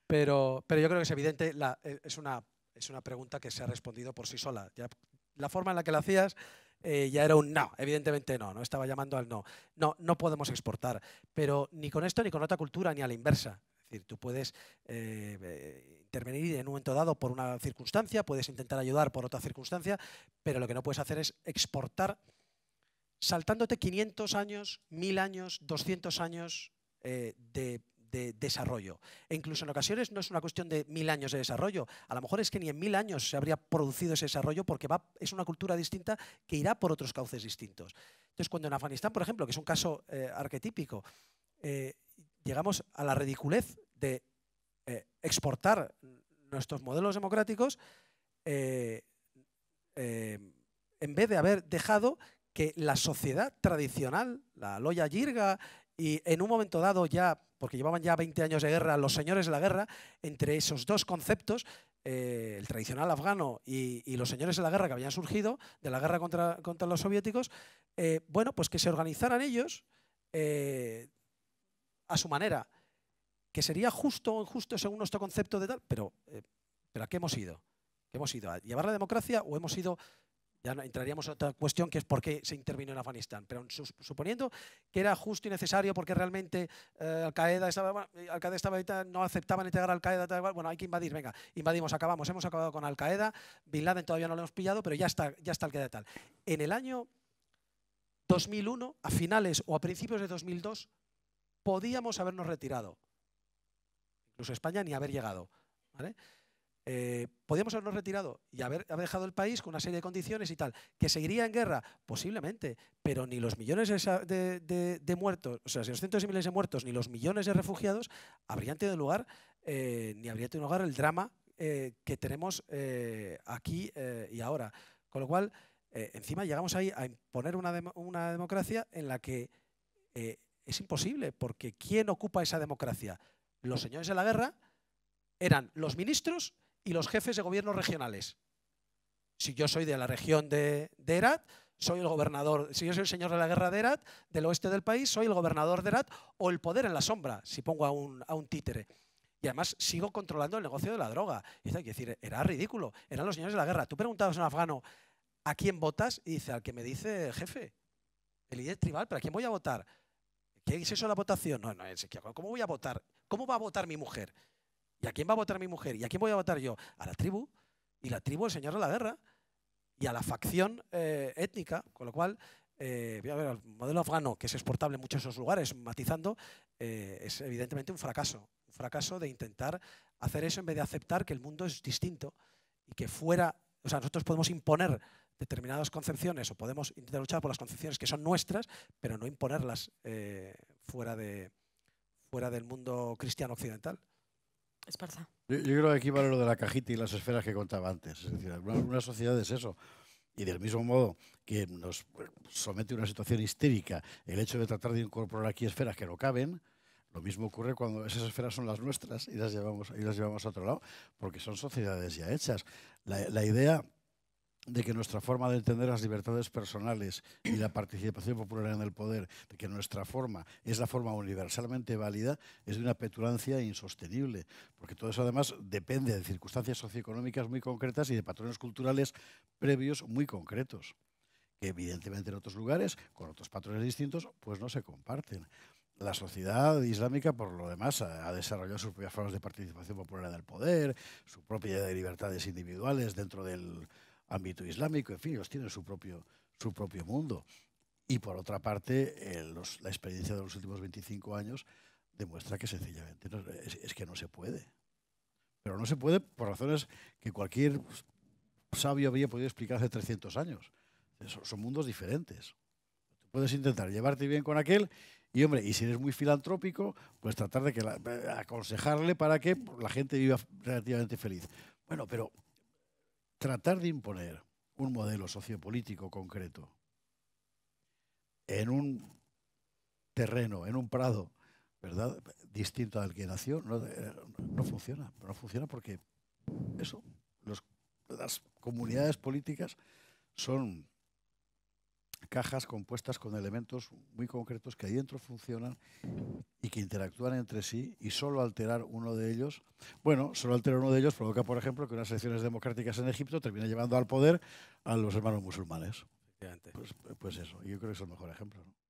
pero yo creo que es evidente, es una pregunta que se ha respondido por sí sola. Ya, la forma en la que la hacías ya era un no, evidentemente no estaba llamando al no. No podemos exportar, pero ni con esto ni con otra cultura ni a la inversa. Es decir, tú puedes intervenir en un momento dado por una circunstancia, puedes intentar ayudar por otra circunstancia, pero lo que no puedes hacer es exportar saltándote 500 años, 1000 años, 200 años de desarrollo. E incluso en ocasiones no es una cuestión de 1000 años de desarrollo. A lo mejor es que ni en 1000 años se habría producido ese desarrollo porque es una cultura distinta que irá por otros cauces distintos. Entonces, cuando en Afganistán, por ejemplo, que es un caso arquetípico, llegamos a la ridiculez de exportar nuestros modelos democráticos en vez de haber dejado que la sociedad tradicional, la Loya Jirga, y en un momento dado ya, porque llevaban ya 20 años de guerra, los señores de la guerra, entre esos dos conceptos, el tradicional afgano y los señores de la guerra que habían surgido, de la guerra contra los soviéticos, bueno, pues que se organizaran ellos a su manera, que sería justo o injusto según nuestro concepto de tal, pero ¿a qué hemos ido? ¿Qué hemos ido? ¿A llevar la democracia o hemos ido? Ya entraríamos en otra cuestión, que es por qué se intervino en Afganistán. Pero suponiendo que era justo y necesario porque realmente Al-Qaeda no aceptaban integrar Al-Qaeda, bueno, hay que invadir, venga, invadimos, hemos acabado con Al-Qaeda, Bin Laden todavía no lo hemos pillado, pero ya está Al-Qaeda tal. En el año 2001, a finales o a principios de 2002, podíamos habernos retirado. Incluso España ni haber llegado, ¿vale? Podíamos habernos retirado y haber dejado el país con una serie de condiciones y tal. ¿Que seguiría en guerra? Posiblemente, pero ni los millones de muertos, o sea, si los cientos de miles de muertos, ni los millones de refugiados habrían tenido lugar, ni habría tenido lugar el drama que tenemos aquí y ahora. Con lo cual, encima llegamos ahí a imponer una democracia en la que es imposible, porque ¿quién ocupa esa democracia? Los señores de la guerra eran los ministros y los jefes de gobiernos regionales. Si yo soy de la región de Herat, soy el gobernador. Si yo soy el señor de la guerra de Herat, del oeste del país, soy el gobernador de Herat o el poder en la sombra, si pongo a un títere. Y además sigo controlando el negocio de la droga. Y hay que decir, era ridículo. Eran los señores de la guerra. Tú preguntabas a un afgano ¿a quién votas? Y dice, al que me dice el jefe, el líder tribal, ¿pero a quién voy a votar? ¿Qué es eso de la votación? No, ¿cómo voy a votar? ¿Cómo va a votar mi mujer? ¿Y a quién va a votar mi mujer? ¿Y a quién voy a votar yo? A la tribu. Y la tribu, el señor de la guerra. Y a la facción étnica. Con lo cual, voy a ver, el modelo afgano, que es exportable en muchos de esos lugares, matizando, es evidentemente un fracaso. Un fracaso de intentar hacer eso en vez de aceptar que el mundo es distinto y que fuera, o sea, nosotros podemos imponer determinadas concepciones o podemos intentar luchar por las concepciones que son nuestras, pero no imponerlas fuera del mundo cristiano occidental. Esparza. Yo creo que aquí vale lo de la cajita y las esferas que contaba antes. Es decir, una sociedad es eso. Y del mismo modo que nos somete a una situación histérica el hecho de tratar de incorporar aquí esferas que no caben, lo mismo ocurre cuando esas esferas son las nuestras y las llevamos a otro lado, porque son sociedades ya hechas. La idea de que nuestra forma de entender las libertades personales y la participación popular en el poder, de que nuestra forma es la forma universalmente válida, es de una petulancia insostenible, porque todo eso además depende de circunstancias socioeconómicas muy concretas y de patrones culturales previos muy concretos, que evidentemente en otros lugares, con otros patrones distintos, pues no se comparten. La sociedad islámica, por lo demás, ha desarrollado sus propias formas de participación popular en el poder, su propia libertades individuales dentro del ámbito islámico, en fin, ellos tienen su propio mundo. Y por otra parte, la experiencia de los últimos 25 años demuestra que sencillamente es que no se puede. Pero no se puede por razones que cualquier sabio había podido explicar hace 300 años. Son mundos diferentes. Tú puedes intentar llevarte bien con aquel y, hombre, y si eres muy filantrópico, pues tratar de aconsejarle para que la gente viva relativamente feliz. Bueno, pero tratar de imponer un modelo sociopolítico concreto en un terreno, en un prado, ¿verdad?, distinto al que nació, no funciona. No funciona porque eso, las comunidades políticas son cajas compuestas con elementos muy concretos que ahí dentro funcionan y que interactúan entre sí, y solo alterar uno de ellos provoca, por ejemplo, que unas elecciones democráticas en Egipto terminen llevando al poder a los hermanos musulmanes. Pues eso, yo creo que es el mejor ejemplo, ¿no?